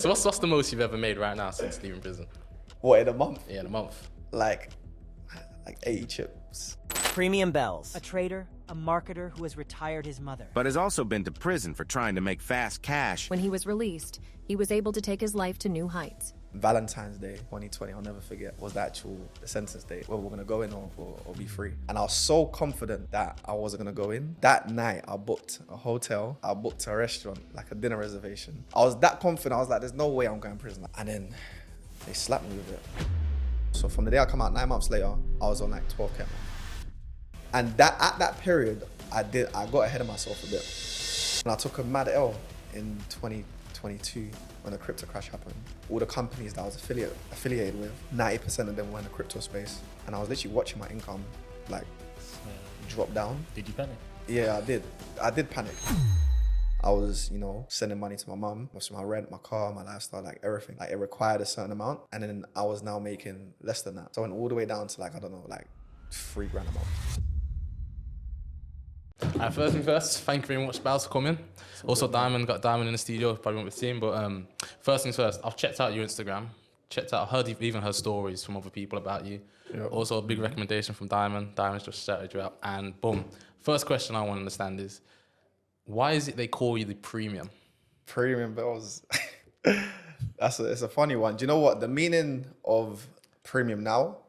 So what's the most you've ever made right now since leaving prison? What, in a month? Yeah, in a month. Like 80 chips. PremiumBells, a trader, a marketer who has retired his mother. But has also been to prison for trying to make fast cash. When he was released, he was able to take his life to new heights. Valentine's Day 2020, I'll never forget, was the actual sentence date where we're gonna go in or be free. And I was so confident that I wasn't gonna go in. That night, I booked a hotel, I booked a restaurant, like a dinner reservation. I was that confident, I was like, there's no way I'm going to prison. And then they slapped me with it. So from the day I come out, 9 months later, I was on like 12K. And at that period, I got ahead of myself a bit. And I took a mad L in 2022 when the crypto crash happened. All the companies that I was affiliated with, 90% of them were in the crypto space. And I was literally watching my income like drop down. Did you panic? Yeah, I did. I did panic. I was, sending money to my mum, most of my rent, my car, my lifestyle, like everything. Like it required a certain amount. And then I was now making less than that. So I went all the way down to like, I don't know, like $3,000 a month. First thing first, thank you very much, Bells, for coming. Also, got Diamond in the studio, probably won't be seen, but first things first, I've checked out your Instagram, I've even heard stories from other people about you. Yep. Also, a big recommendation from Diamond. Diamond's just shouted you out, and boom. First question I want to understand is, why is it they call you the premium? PremiumBells. It's a funny one. Do you know what? The meaning of premium now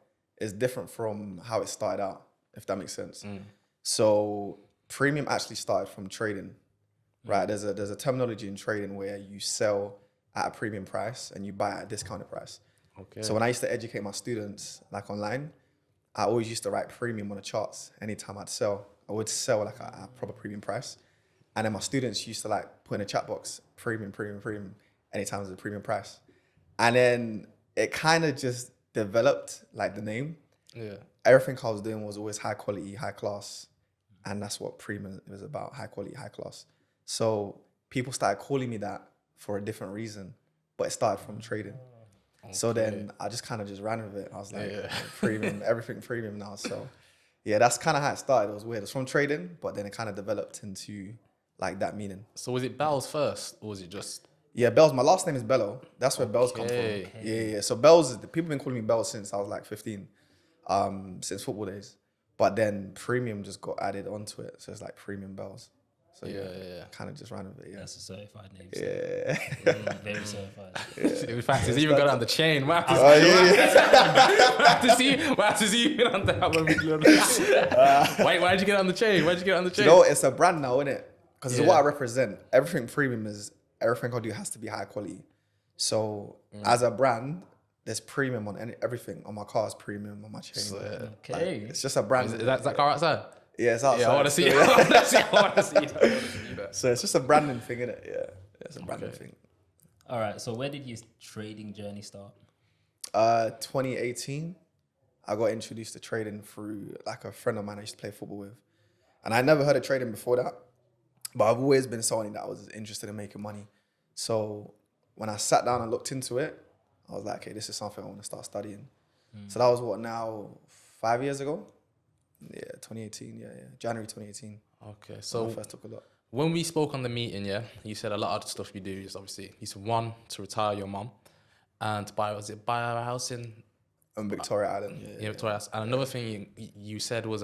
is different from how it started out, if that makes sense. So premium actually started from trading, right? There's a terminology in trading where you sell at a premium price and you buy at a discounted price. Okay. So when I used to educate my students like online, I always used to write premium on the charts. Anytime I'd sell, I would sell like a proper premium price. And then my students used to like put in a chat box, premium, anytime there's a premium price. And then it kind of just developed like the name. Yeah. Everything I was doing was always high quality, high class. And that's what premium was about, high quality, high class. So people started calling me that for a different reason, but it started from trading. Okay. So then I just kind of just ran with it. I was like, premium, everything premium now. So yeah, that's kind of how it started. It was weird. It's from trading, but then it kind of developed into like that meaning. So was it Bells first, or was it just? Yeah, Bells. My last name is Bello. That's where Bells come from. Yeah. So Bells, people have been calling me Bells since I was like 15, since football days. But then premium just got added onto it. So it's like PremiumBells. So yeah. Kind of just ran with it, yeah. That's a certified name. Yeah. Very certified. Yeah. In fact, it's even got on the chain. We'll have to see you on that one. Why'd you get on the chain? You know, it's a brand now, isn't it? Because it's what I represent. Everything premium is, everything I do has to be high quality. So as a brand, there's premium on everything. On my car is premium, on my chain. Okay. Like, it's just a brand. Is that car outside? Yeah, it's outside. Yeah, I want to see it. I want to see that. So it's just a branding thing, innit? Yeah, it's a branding thing. All right, so where did your trading journey start? 2018, I got introduced to trading through like a friend of mine I used to play football with. And I never heard of trading before that, but I've always been someone that was interested in making money. So when I sat down and looked into it, I was like, okay, this is something I want to start studying. So that was what, now 5 years ago? Yeah, 2018, January 2018. Okay, so I first took a look. When we spoke on the meeting, you said a lot of the stuff you do is obviously, you said one, to retire your mum, and to buy a house in? Victoria Island. Yeah, Victoria Island. And another thing you said was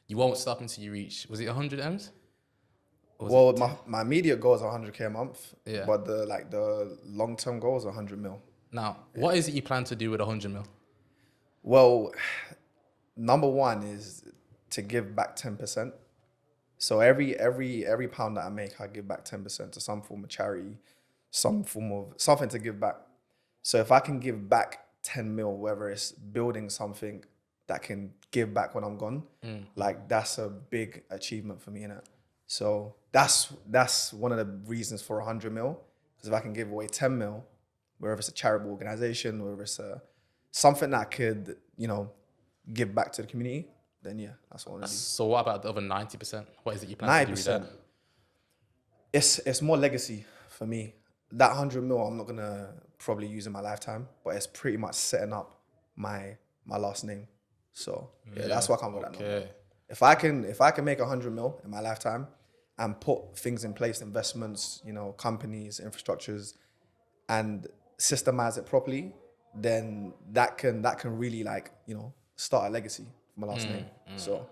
you won't stop until you reach, was it 100 M's? Well, my immediate goal is 100K a month, but the long-term goal is 100 mil. Now, what is it you plan to do with 100 mil? Well, number one is to give back 10%. So every pound that I make, I give back 10% to some form of charity, some form of something to give back. So if I can give back 10 mil, whether it's building something that can give back when I'm gone, like that's a big achievement for me, innit? So that's one of the reasons for 100 mil. Because if I can give away 10 mil, whether it's a charitable organization, whether it's something that I could, give back to the community, then that's what I want to do. So what about the other 90%? What is it you plan to do with that? 90%. It's more legacy for me. That 100 mil, I'm not gonna probably use in my lifetime, but it's pretty much setting up my last name. So that's what I come with that number. If I can make 100 mil in my lifetime and put things in place, investments, companies, infrastructures, and systemize it properly, then that can really like, you know, start a legacy for my last name. So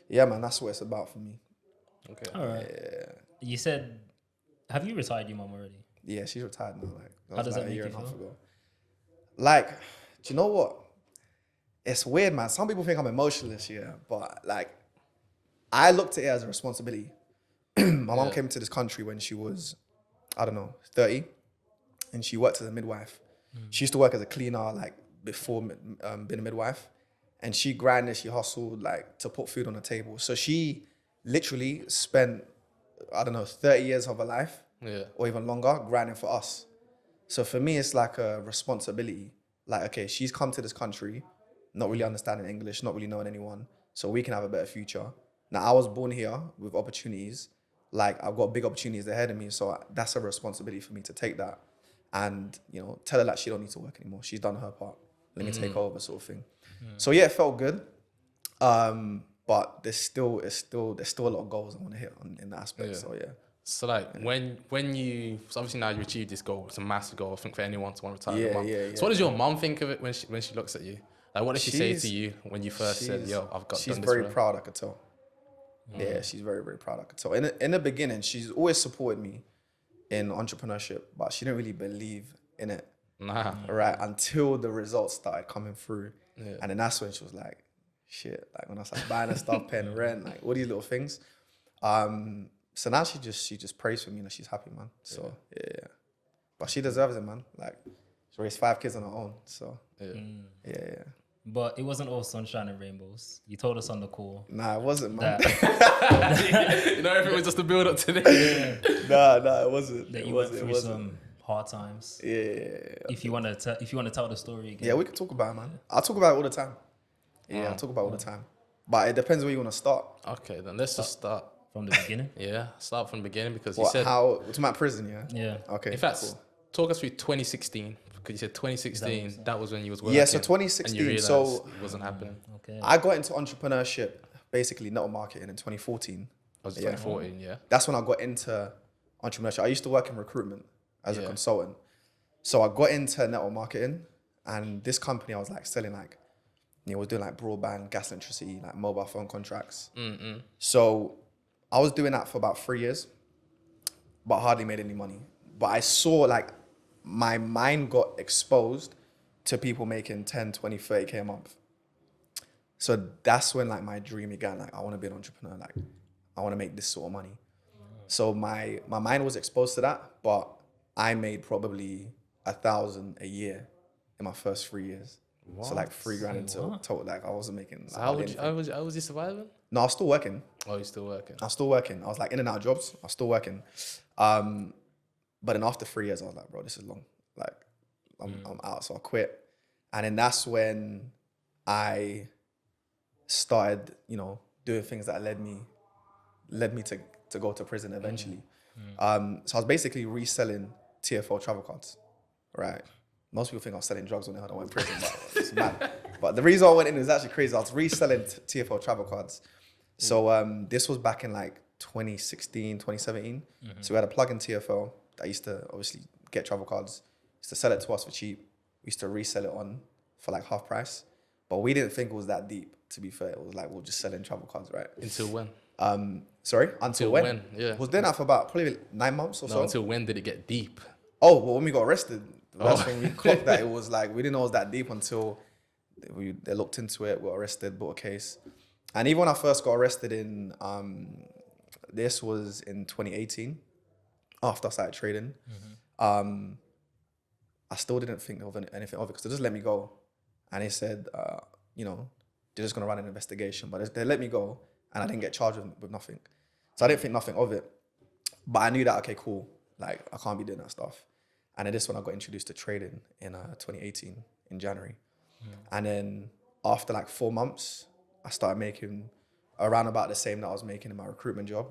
yeah, man, that's what it's about for me. Okay. All right. You said, have you retired your mum already? Yeah, she's retired now. Like that How was does like that a make year you and a half feel? ago. Like, do you know what? It's weird, man. Some people think I'm emotionless, yeah, but like, I looked at it as a responsibility. My mom came to this country when she was, I don't know, 30, and she worked as a midwife. She used to work as a cleaner, like before being a midwife, and she grinded, she hustled, like to put food on the table. So she literally spent, I don't know, 30 years of her life, or even longer, grinding for us. So for me, it's like a responsibility. Like, okay, she's come to this country, not really understanding English, not really knowing anyone, so we can have a better future. Now, I was born here with opportunities. Like, I've got big opportunities ahead of me, so that's a responsibility for me to take that and, you know, tell her that she don't need to work anymore. She's done her part. Let me take over, sort of thing. So yeah, it felt good. But there's still a lot of goals I want to hit in that aspect. So yeah. So like when you, so obviously now you achieved this goal, it's a massive goal I think for anyone to want to retire. So what does your mum think of it when she looks at you? Like what did she say to you when you first said, "Yo, I've got"? She's done very this proud. I could tell. Yeah, she's very, very proud. I could tell. In the beginning, she's always supported me in entrepreneurship, but she didn't really believe in it. Nah. Right, until the results started coming through, and then that's when she was like, "Shit!" Like when I started buying her stuff, paying rent, like all these little things. So now she just prays for me and she's happy, man. So yeah. But she deserves it, man. Like she raised 5 kids on her own. So yeah. But it wasn't all sunshine and rainbows. You told us on the call. Nah, it wasn't, man. You know, if it was just a build up to this. Nah, it wasn't. That It you went wasn't. through some hard times. Yeah. If you want to tell the story again. Yeah, we can talk about it, man. I talk about it all the time. Yeah, I talk about it all the time. But it depends where you want to start. Okay, then let's just start. From the beginning. Yeah, start from the beginning because you What, said how? We're talking about prison, yeah? Yeah. Okay. In fact, cool. talk us through 2016 because you said 2016. That was when you was working. Yeah, so and 2016. you realised So it wasn't happening. Okay. I got into entrepreneurship, basically network marketing in 2014. I was 2014. Yeah. That's when I got into entrepreneurship. I used to work in recruitment as a consultant. So I got into network marketing, and this company I was like selling like, you know, was doing like broadband, gas, electricity, like mobile phone contracts. So I was doing that for about 3 years, but hardly made any money. But I saw like my mind got exposed to people making 10, 20, 30K a month. So that's when like my dream began. Like I want to be an entrepreneur. Like I want to make this sort of money. So my mind was exposed to that, but I made probably 1,000 a year in my first 3 years. What? So like $3,000 in total. Like I wasn't making. Like, So how was you surviving? No, I was still working. Oh, you're still working. I was still working. I was like in and out of jobs. I was still working. But then after 3 years, I was like, bro, this is long. Like I'm out. So I quit. And then that's when I started, you know, doing things that led me to go to prison eventually. So I was basically reselling TFL travel cards, right? Most people think I was selling drugs when I went to prison, but it's mad. But the reason I went in is actually crazy. I was reselling TFL travel cards. So this was back in like 2016, 2017. So we had a plug-in TFL that used to obviously get travel cards. Used to sell it to us for cheap. We used to resell it on for like half price. But we didn't think it was that deep, to be fair. It was like, we're just selling travel cards, right? Until when? Sorry? Until when? Yeah. Was doing that for about probably 9 months or No, so. until when did it get deep? Oh, well, when we got arrested, that's when we clocked that it was like, we didn't know it was that deep until they looked into it, got arrested, bought a case. And even when I first got arrested in, this was in 2018, after I started trading, I still didn't think of anything of it because they just let me go. And they said, you know, they're just going to run an investigation. But they let me go and I didn't get charged with nothing. So I didn't think nothing of it. But I knew that, okay, cool. Like, I can't be doing that stuff. And then this one I got introduced to trading in 2018 in January. And then after like 4 months, I started making around about the same that I was making in my recruitment job.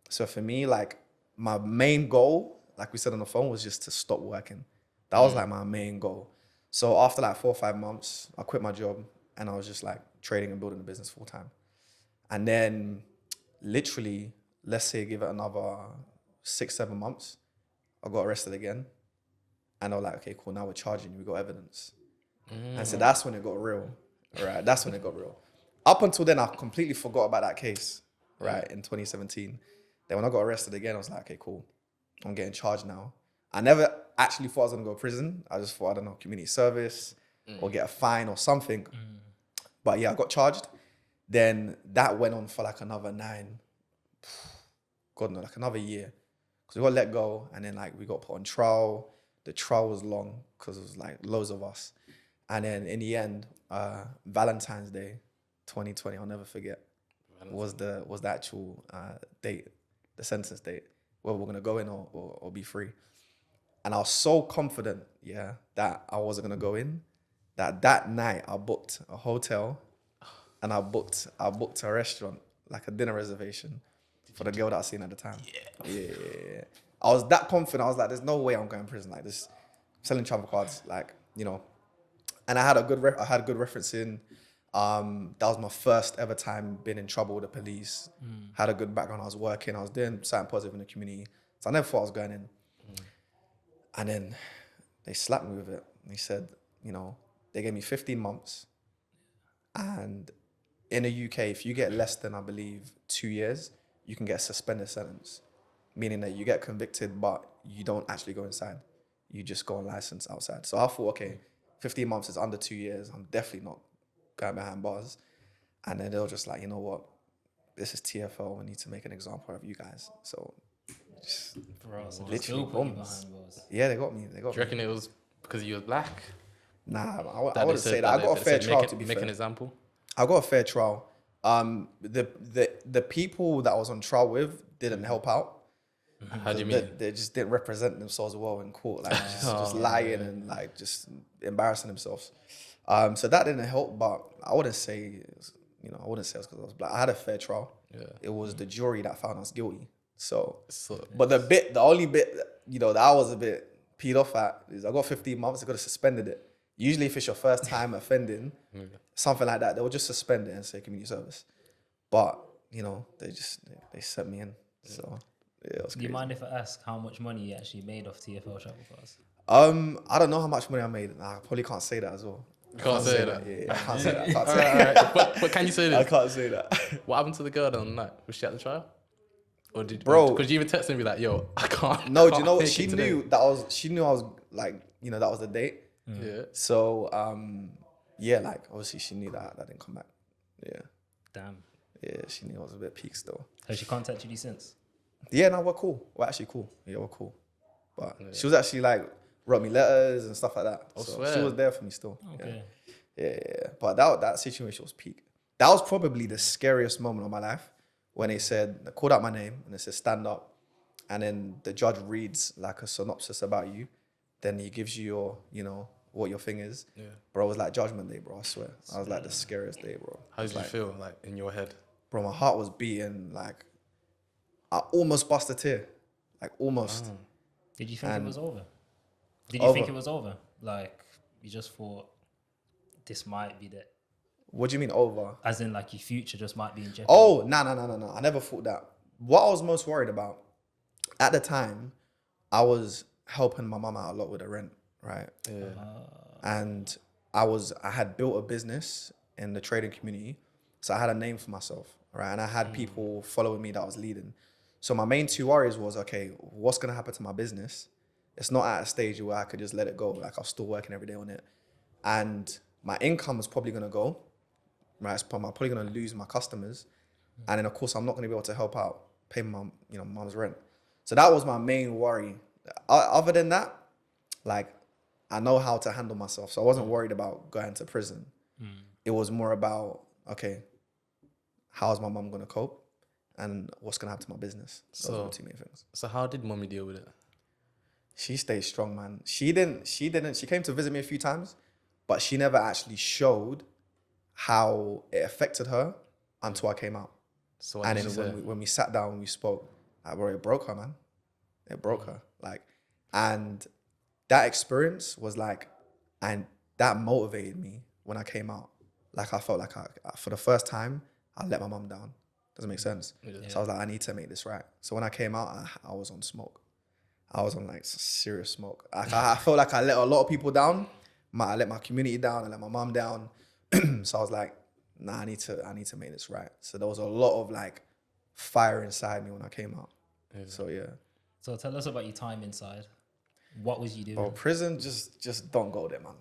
So for me, like my main goal, like we said on the phone, was just to stop working. That was like my main goal. So after like 4 or 5 months, I quit my job and I was just like trading and building the business full time. And then literally, let's say give it another 6, 7 months, I got arrested again. And they were like, okay, cool, now we're charging you, we got evidence. And so that's when it got real, right? That's when it got real. Up until then, I completely forgot about that case, right, in 2017. Then when I got arrested again, I was like, okay, cool, I'm getting charged now. I never actually thought I was gonna go to prison. I just thought, I don't know, community service or get a fine or something. But yeah, I got charged. Then that went on for like another like another year. Because we got let go and then like we got put on trial. The trial was long because it was like loads of us. And then in the end, Valentine's Day 2020, I'll never forget, was the actual date, the sentence date, whether we're gonna go in or be free. And I was so confident, that I wasn't gonna go in, that night I booked a hotel and I booked a restaurant, like a dinner reservation for the girl that I seen at the time. Yeah. I was that confident. I was like, there's no way I'm going to prison like this. Selling travel cards, like, you know. And I had a good referencing. That was my first ever time being in trouble with the police. Had a good background. I was working. I was doing something positive in the community. So I never thought I was going in. And then they slapped me with it. They said, you know, they gave me 15 months. And in the UK, if you get less than, I believe, 2 years, you can get a suspended sentence. Meaning that you get convicted, but you don't actually go inside. You just go on license outside. So I thought, okay, 15 months is under 2 years. I'm definitely not going behind bars. And then they were just like, you know what? This is TFL. We need to make an example of you guys. So just literally bombs. Yeah, they got me. Do you reckon it was because you were black? Nah, I wouldn't say that. I got a fair trial, to be fair. Make an example. I got a fair trial. The people that I was on trial with didn't help out. How do you mean? They just didn't represent themselves well in court, like just lying and like just embarrassing themselves. So that didn't help, but I wouldn't say, I wouldn't say it was because I was black. I had a fair trial. Yeah. It was the jury that found us guilty. But the only bit, that I was a bit peed off at is I got 15 months. I got suspended it. Usually, if it's your first time offending, something like that, they will just suspend it and say community service. But they sent me in. So. Yeah, do you mind if I ask how much money you actually made off TFL travel cards? I don't know how much money I made. I probably can't say that as well. Can't say that. Yeah, I can't say that. But can you say this? I can't say that. What happened to the girl on the night? Was she at the trial? Or because you even texted me like, yo, I can't. No, do you know what? She knew I was like, that was the date. Yeah. So like obviously she knew that didn't come back. Yeah. Damn. Yeah, she knew I was a bit peaked still. Has she contacted you since? Yeah, no, we're cool. We're actually cool. Yeah, we're cool. But she was actually like, wrote me letters and stuff like that. So she was there for me still. Okay. Yeah. But that situation was peak. That was probably the scariest moment of my life when they called out my name and they said, stand up. And then the judge reads like a synopsis about you. Then he gives you your, what your thing is. Yeah. Bro, it was like Judgment Day, bro, I swear. I was like the scariest day, bro. How did you feel, like, in your head? Bro, my heart was beating, like, I almost bust a tear. Like, almost. Oh. Did you think it was over? Did you think it was over? Like, you just thought, this might be the... What do you mean over? As in, like, your future just might be in jeopardy? Oh, no. I never thought that. What I was most worried about, at the time, I was helping my mum out a lot with the rent, right? Yeah. And I had built a business in the trading community, so I had a name for myself, right? And I had people following me that I was leading. So my main two worries was, okay, what's gonna happen to my business? It's not at a stage where I could just let it go. Like, I was still working every day on it. And my income is probably gonna go, right? I'm probably gonna lose my customers. And then of course, I'm not gonna be able to help out, pay my mom's rent. So that was my main worry. Other than that, like, I know how to handle myself. So I wasn't worried about going to prison. It was more about, okay, how's my mum gonna cope? And what's gonna happen to my business? So two main things. So how did mommy deal with it? She stayed strong, man. She came to visit me a few times, but she never actually showed how it affected her until I came out. So and then when we sat down and we spoke, it broke her, man. It broke her. Like, and that experience was like, and that motivated me when I came out. Like, I felt like for the first time, I let my mum down. Doesn't make sense. Yeah. So I was like, I need to make this right. So when I came out, I was on smoke. I was on like serious smoke. I felt like I let a lot of people down. I let my community down. I let my mom down. So I was like, nah, I need to make this right. So there was a lot of like fire inside me when I came out. Yeah. So yeah. So tell us about your time inside. What was you doing? Oh, prison, just don't go there, man.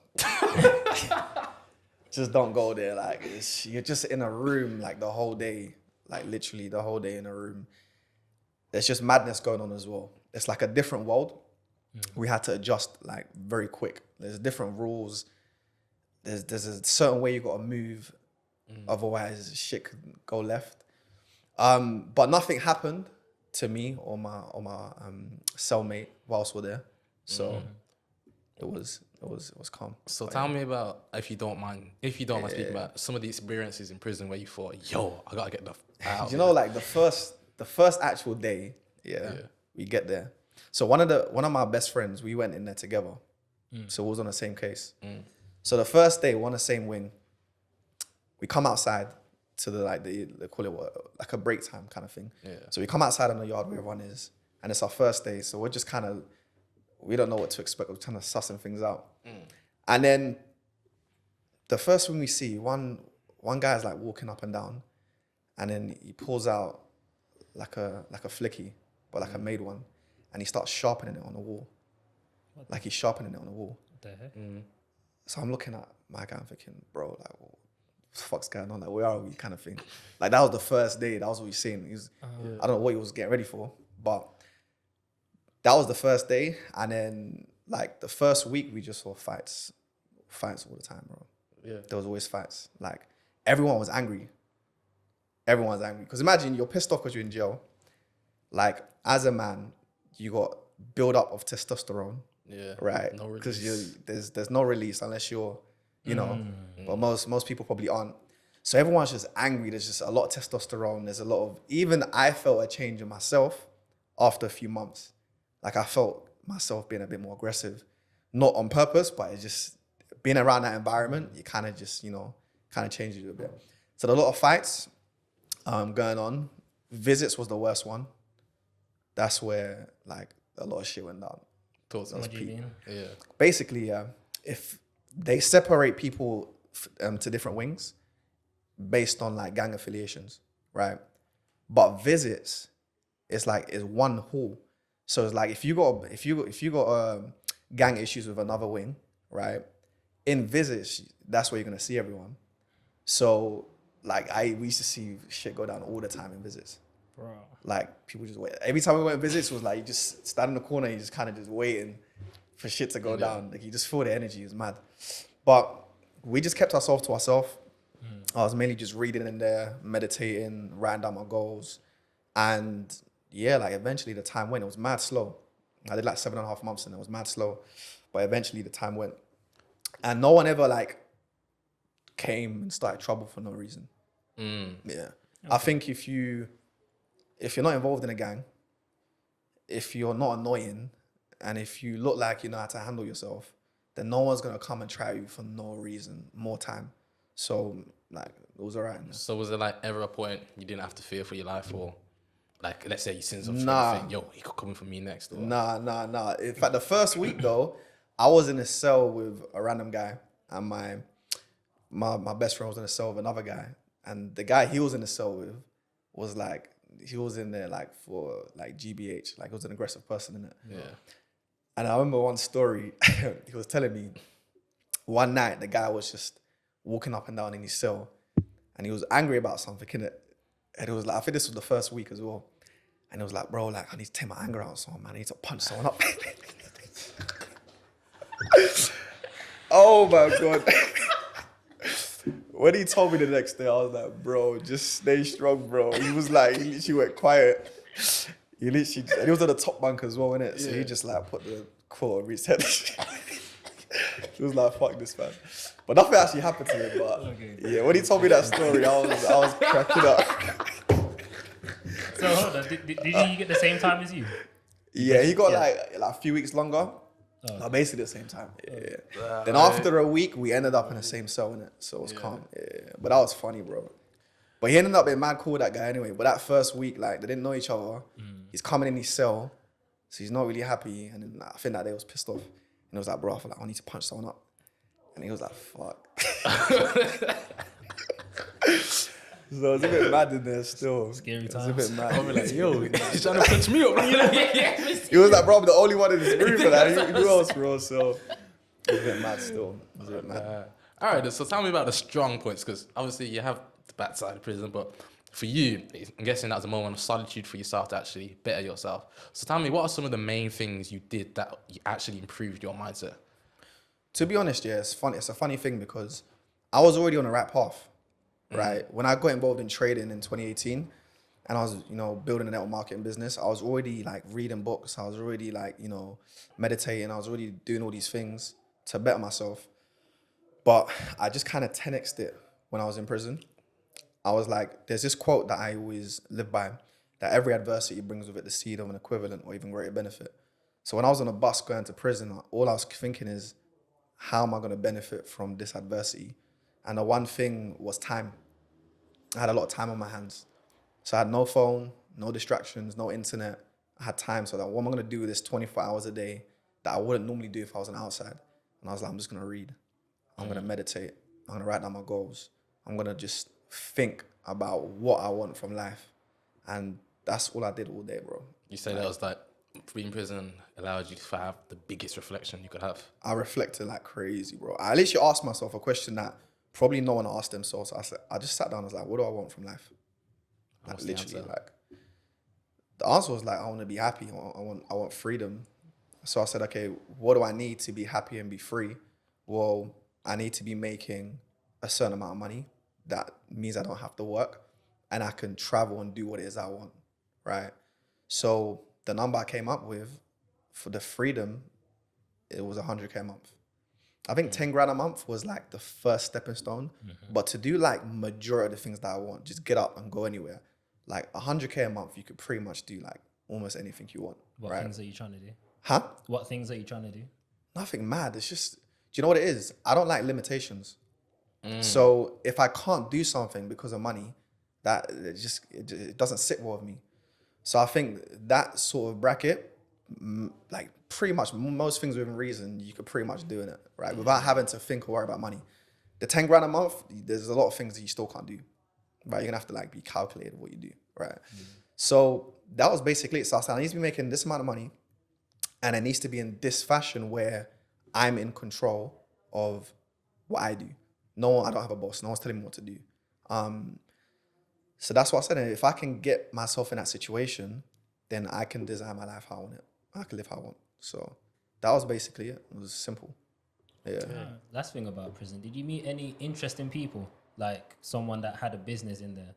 Just don't go there. Like you're just in a room like the whole day, like literally the whole day in a room. There's just madness going on as well. It's like a different world. We had to adjust like very quick. There's different rules. There's a certain way you got to move. Otherwise, shit could go left. But nothing happened to me or my cellmate whilst we're there. So it was calm. So tell me about, if you don't mind speaking about some of the experiences in prison where you thought, yo, I gotta get the out. You know, like the first actual day, we get there. So one of my best friends, we went in there together. So we was on the same case. So the first day, we're on the same wing. We come outside to they call it like a break time kind of thing. Yeah. So we come outside in the yard where everyone is, and it's our first day. So we're just we don't know what to expect. We're kind of sussing things out. And then the first thing we see, one guy's like walking up and down, and then he pulls out like a flicky, but like a made one, and he starts sharpening it on the wall. Like he's sharpening it on the wall. What the heck? So I'm looking at my guy, I'm thinking, bro, like, what the fuck's going on? Like, where are we? Kind of thing. Like, that was the first day. That was what he's saying. I don't know what he was getting ready for, but that was the first day. And then, like, the first week, we just saw fights all the time, bro. Yeah. There was always fights. Like, everyone was angry. Everyone's angry. Because imagine you're pissed off because you're in jail. Like, as a man, you got build up of testosterone. Yeah. Right. Because there's no release unless you're, you know, but most people probably aren't. So everyone's just angry. There's just a lot of testosterone. There's a lot of, even I felt a change in myself after a few months. Like I felt myself being a bit more aggressive, not on purpose, but it's just being around that environment, you kind of just, kind of changes you a bit. So there are a lot of fights going on. Visits was the worst one. That's where like a lot of shit went down. What do you mean? Yeah. Basically, if they separate people to different wings based on like gang affiliations, right? But visits, it's one hall. So it's like if you got gang issues with another wing, right? In visits, that's where you're gonna see everyone. So like we used to see shit go down all the time in visits. Bro. Like people just wait. Every time we went to visits, it was like you just stand in the corner, you just kind of just waiting for shit to go down. Like you just feel the energy, it's mad. But we just kept ourselves to ourselves. I was mainly just reading in there, meditating, writing down my goals. And yeah, like eventually the time went. It was mad slow. I did like 7.5 months and it was mad slow. But eventually the time went. And no one ever like came and started trouble for no reason. Yeah. Okay. I think if you're not involved in a gang, if you're not annoying, and if you look like you know how to handle yourself, then no one's gonna come and try you for no reason, more time. So like it was alright. So was there like ever a point you didn't have to fear for your life, or like let's say you seen something, yo, he could come in for me next? Or... Nah. In fact, the first week though, I was in a cell with a random guy, and my best friend was in a cell with another guy, and the guy he was in the cell with was like, he was in there like for like GBH, like he was an aggressive person in it. Yeah. And I remember one story, he was telling me one night the guy was just walking up and down in his cell and he was angry about something, innit? And it was like, I think this was the first week as well. And it was like, bro, like I need to take my anger out on someone, man. I need to punch someone up. Oh my God. When he told me the next day, I was like, bro, just stay strong, bro. He was like, he literally went quiet. And he was at the top bunk as well, innit? So he just like put the quote over his head. He was like, fuck this, man. But nothing actually happened to him. But yeah, when he told me that story, I was cracking up. So hold on, did he get the same time as you? Yeah, he got like a few weeks longer. Basically the same time. Yeah. Then after a week, we ended up in the same cell, innit? So it was calm. Yeah. But that was funny, bro. But he ended up being mad cool, that guy, anyway. But that first week, like, they didn't know each other. He's coming in his cell. So he's not really happy. And then I think that day he was pissed off. And he was like, bro, I feel like I need to punch someone up. And he was like, fuck. So I was a bit mad in there still. Scary times. I was a bit mad. I'll be like, yo, he's trying to punch me up. He was like, bro, I'm the only one in this room for that. Who else, bro? So I was a bit mad still. I was a bit mad. All right, so tell me about the strong points, because obviously you have the bad side of prison, but for you, I'm guessing that was a moment of solitude for yourself to actually better yourself. So tell me, what are some of the main things you did that you actually improved your mindset? To be honest, yeah, it's funny. It's a funny thing because I was already on the right path, right? When I got involved in trading in 2018 and I was, building a network marketing business, I was already like reading books. I was already like, meditating. I was already doing all these things to better myself. But I just kind of 10x'd it when I was in prison. I was like, there's this quote that I always live by, that every adversity brings with it the seed of an equivalent or even greater benefit. So when I was on a bus going to prison, all I was thinking is, how am I going to benefit from this adversity? And the one thing was time. I had a lot of time on my hands. So I had no phone, no distractions, no internet. I had time. So that what am I going to do with this 24 hours a day that I wouldn't normally do if I was on the outside? And I was like, I'm just going to read. I'm going to meditate. I'm going to write down my goals. I'm going to just think about what I want from life. And that's all I did all day, bro. You say that was like, being in prison allowed you to have the biggest reflection you could have. I reflected like crazy, bro. I literally asked myself a question that probably no one asked themselves. So I just sat down and was like, what do I want from life? Like, literally, the answer was like, I want to be happy. I want freedom. So I said, okay, what do I need to be happy and be free? Well, I need to be making a certain amount of money. That means I don't have to work and I can travel and do what it is I want, right? So the number I came up with for the freedom, it was 100K a month. I think 10 grand a month was like the first stepping stone. But to do like majority of the things that I want, just get up and go anywhere, like 100K a month, you could pretty much do like almost anything you want. What things are you trying to do? Huh? What things are you trying to do? Nothing mad. It's just, do you know what it is? I don't like limitations. So if I can't do something because of money, that it doesn't sit well with me. So I think that sort of bracket, like pretty much most things within reason, you could pretty much do in it, right? Without having to think or worry about money. The 10 grand a month, there's a lot of things that you still can't do, right? You're gonna have to like be calculated what you do, right? So that was basically it. So I said, I need to be making this amount of money and it needs to be in this fashion where I'm in control of what I do. I don't have a boss. No one's telling me what to do. So that's what I said. And if I can get myself in that situation, then I can design my life how I want it. I can live how I want. So that was basically it. It was simple. Yeah. Last thing about prison, did you meet any interesting people? Like someone that had a business in there?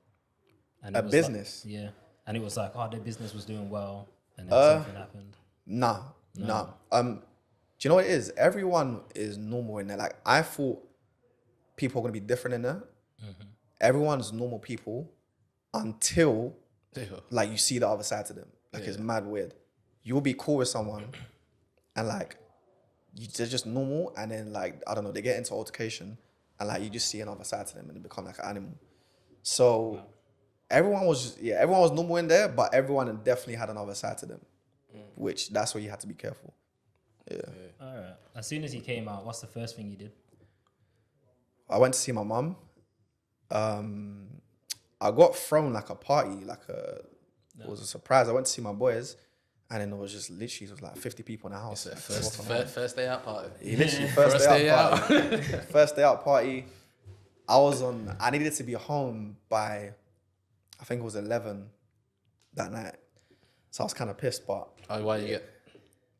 And A business? Like, yeah. And it was like, their business was doing well and then something happened. Nah. Do you know what it is? Everyone is normal in there. Like I thought people are going to be different in there. Everyone's normal people until like you see the other side to them. Like it's mad weird. You'll be cool with someone and like they're just normal, and then like I don't know, they get into altercation and like you just see another side to them and they become like an animal. So everyone was normal in there, but everyone definitely had another side to them, which that's where you had to be careful. Yeah. All right. As soon as he came out, what's the first thing you did? I went to see my mum. I got thrown like a party, it was a surprise. I went to see my boys, and then it was just literally, it was like 50 people in the house. First day out party. Literally first day out party. First day out party. I needed to be home by, I think it was 11 that night. So I was kind of pissed, but. Why you get?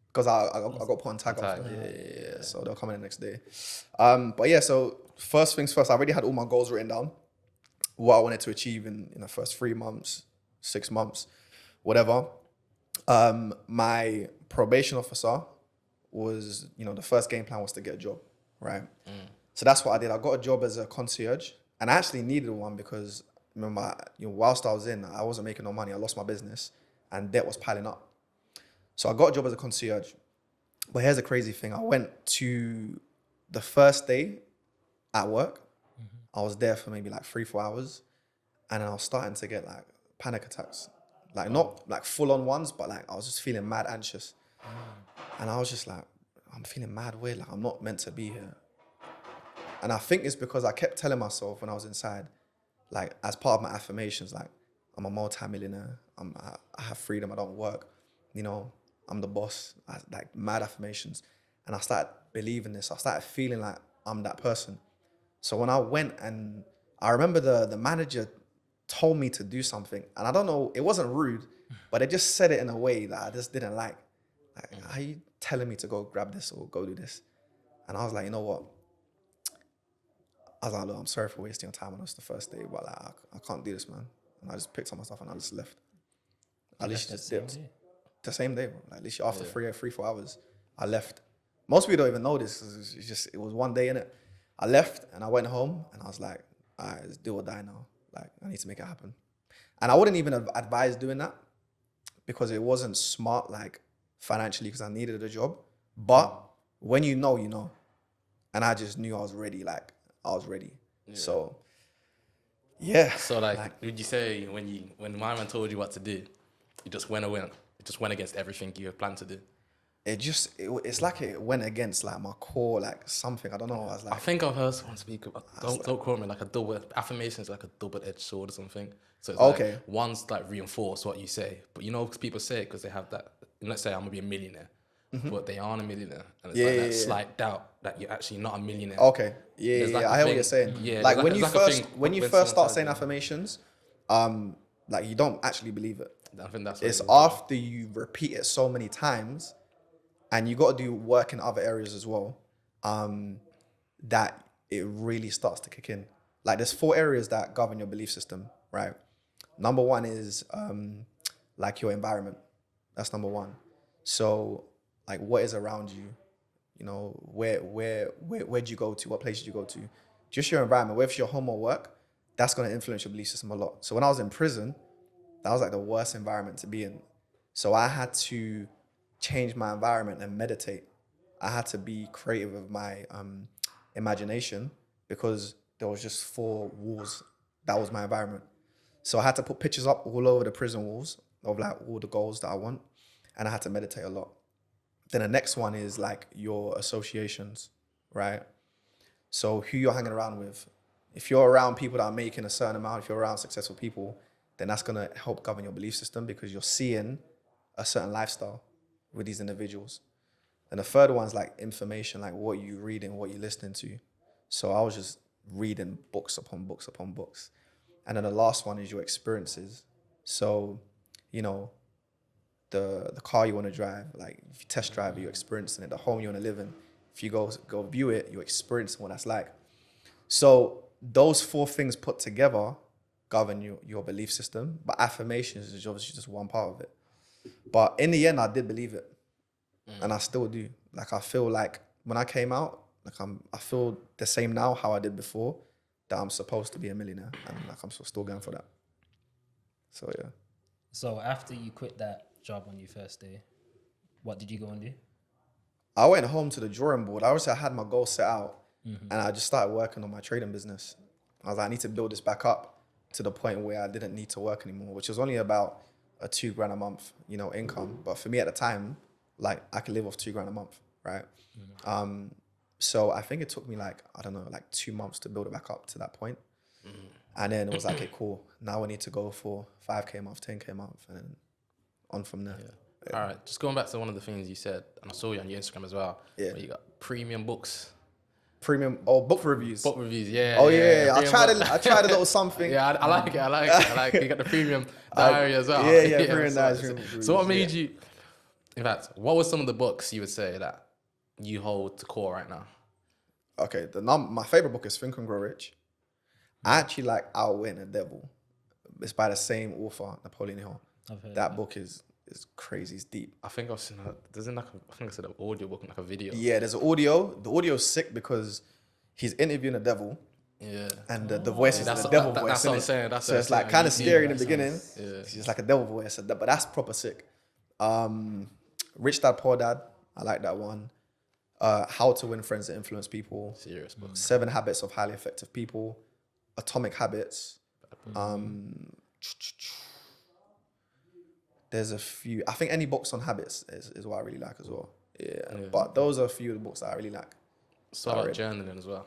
Because I got put on tag off. Yeah. So they'll come in the next day. But yeah, so first things first, I already had all my goals written down. What I wanted to achieve in the first 3 months, 6 months, whatever. My probation officer was, the first game plan was to get a job, right? So that's what I did. I got a job as a concierge, and I actually needed one because remember, whilst I was in, I wasn't making no money. I lost my business, and debt was piling up. So I got a job as a concierge. But here's the crazy thing. I went to the first day at work. I was there for maybe like 3-4 hours. And then I was starting to get like panic attacks. Like not like full on ones, but like I was just feeling mad anxious. And I was just like, I'm feeling mad weird, like I'm not meant to be here. And I think it's because I kept telling myself when I was inside, like as part of my affirmations, like I'm a multi-millionaire, I have freedom, I don't work, you know, I'm the boss, like mad affirmations. And I started believing this, I started feeling like I'm that person. So when I went, and I remember the manager told me to do something, and I don't know, it wasn't rude, but they just said it in a way that I just didn't like. Like, are you telling me to go grab this or go do this? And I was like, you know what? I was like, look, I'm sorry for wasting your time on this the first day, but like, I can't do this, man. And I just picked up my stuff and I just left. I literally just dipped. The same day, bro. Like literally after 3-4 hours, I left. Most people don't even know this. It was one day in it. I left and I went home and I was like, all right, it's do or die now. Like, I need to make it happen. And I wouldn't even advise doing that because it wasn't smart, like financially, because I needed a job. But when you know, you know. And I just knew I was ready. Like, I was ready. Yeah. So, yeah. So, like, would you say when my man told you what to do, you just went against everything you had planned to do? It's like it went against like my core, like something, I don't know. I was like, I think I've heard someone speak about, don't quote me, like a double, affirmation is like a double-edged sword or something. So it's like, one's like reinforce what you say, but you know, people say it because they have that, let's say I'm gonna be a millionaire, but they aren't a millionaire. And it's like that slight doubt that you're actually not a millionaire. Okay, like I hear what you're saying. Yeah, like when you first start saying affirmations, like you don't actually believe it. I think that's it's after you repeat it so many times, and you got to do work in other areas as well, that it really starts to kick in. Like there's 4 areas that govern your belief system, right? Number 1 is like your environment. That's number 1. So like what is around you? You know, where do you go to? What place do you go to? Just your environment, whether it's your home or work, that's going to influence your belief system a lot. So when I was in prison, that was like the worst environment to be in. So I had to change my environment and meditate. I had to be creative with my imagination because there was just 4 walls. That was my environment. So I had to put pictures up all over the prison walls of like all the goals that I want. And I had to meditate a lot. Then the next one is like your associations, right? So who you're hanging around with. If you're around people that are making a certain amount, if you're around successful people, then that's going to help govern your belief system because you're seeing a certain lifestyle with these individuals. And the third one's like information, like what you reading, what you listening to. So I was just reading books upon books upon books. And then the last one is your experiences. So, you know, the car you want to drive, like if you test drive it, you're experiencing it. The home you want to live in, if you go view it, you're experiencing what that's like. So those 4 things put together govern your belief system. But affirmations is obviously just one part of it. But in the end, I did believe it. And I still do. Like, I feel like when I came out, like I feel the same now how I did before, that I'm supposed to be a millionaire. And like, I'm still going for that. So, yeah. So after you quit that job on your first day, what did you go and do? I went home to the drawing board. I had my goal set out and I just started working on my trading business. I was like, I need to build this back up to the point where I didn't need to work anymore, which was only about a $2,000 a month, you know, income. But for me at the time, like I could live off $2,000 a month, right? So I think it took me like, I don't know, like 2 months to build it back up to that point. And then it was like, okay, cool. Now we need to go for 5K a month, 10K a month, and then on from there. All right, just going back to one of the things you said, and I saw you on your Instagram as well. Yeah. Where you got premium books. Book reviews. Book reviews, yeah. Oh yeah. I tried a little something. Yeah, I like it. You got the premium diary as well. Yeah, premium diary. So what made you? In fact, what were some of the books you would say that you hold to core right now? Okay, my favorite book is Think and Grow Rich. I actually like Outwitting the Devil. It's by the same author, Napoleon Hill. That book is crazy. It's deep. I think I've seen that. There's like I think I said an audio book and like a video. Yeah, there's an audio. The audio is sick because he's interviewing the devil. Yeah. And the voice is the devil voice. That's what I'm saying. So it's like kind of scary in the beginning. Yeah. It's just like a devil voice. But that's proper sick. Rich Dad, Poor Dad. I like that one. How to Win Friends and Influence People. Serious book. 7 Habits of Highly Effective People. Atomic Habits. there's a few. I think any books on habits is what I really like as well. Yeah. But those are a few of the books that I really like. So about journaling as well.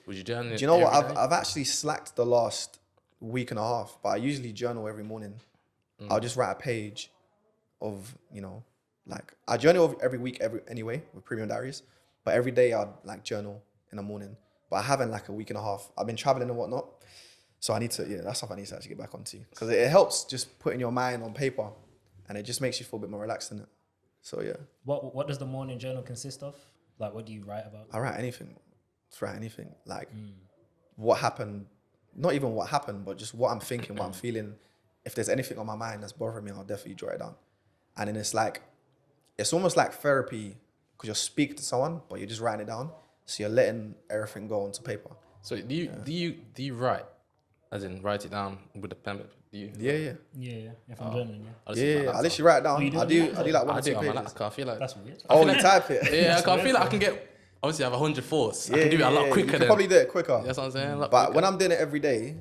Would you journal? Do you know what? every day? I've actually slacked the last week and a half, but I usually journal every morning. I'll just write a page of, you know, like I journal every week anyway with Premium Diaries, but every day I'd like journal in the morning. But I haven't like a week and a half. I've been traveling and whatnot. So I need to, that's stuff I need to actually get back onto. Because it helps just putting your mind on paper and it just makes you feel a bit more relaxed in it. So yeah. What does the morning journal consist of? Like, what do you write about? I write anything. Just write anything. Like what happened, not even what happened, but just what I'm thinking, what I'm feeling. If there's anything on my mind that's bothering me, I'll definitely jot it down. And then it's almost like therapy because you're speaking to someone, but you're just writing it down. So you're letting everything go onto paper. So do you write, as in write it down with a pen? Do you? Yeah. Yeah. If I'm journaling, I literally write it down. I do like 1 or 2 on my pages. laptop. I feel like that's weird. Oh, you type it? Yeah, I feel like I can get. Obviously, I have 100 thoughts. I can do it a lot quicker. You can probably do it quicker. That's what I'm saying. But when I'm doing it every day,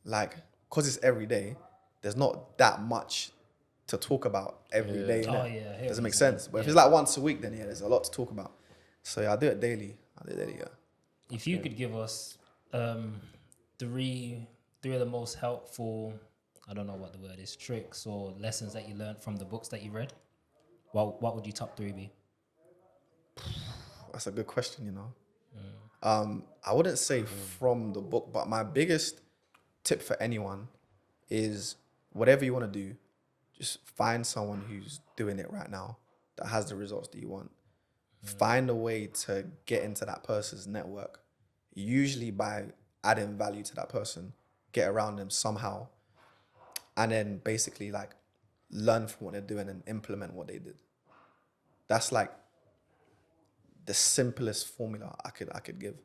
like, because it's every day, there's not that much to talk about every day. Oh, yeah. Does it make sense? But if it's like once a week, then there's a lot to talk about. So yeah, I do it daily. If you could give us three of the most helpful, I don't know what the word is, tricks or lessons that you learned from the books that you read, what would your top 3 be? That's a good question, you know. I wouldn't say from the book, but my biggest tip for anyone is whatever you want to do, just find someone who's doing it right now that has the results that you want. Find a way to get into that person's network, usually by adding value to that person, get around them somehow, and then basically like learn from what they're doing and implement what they did. That's like the simplest formula I could give.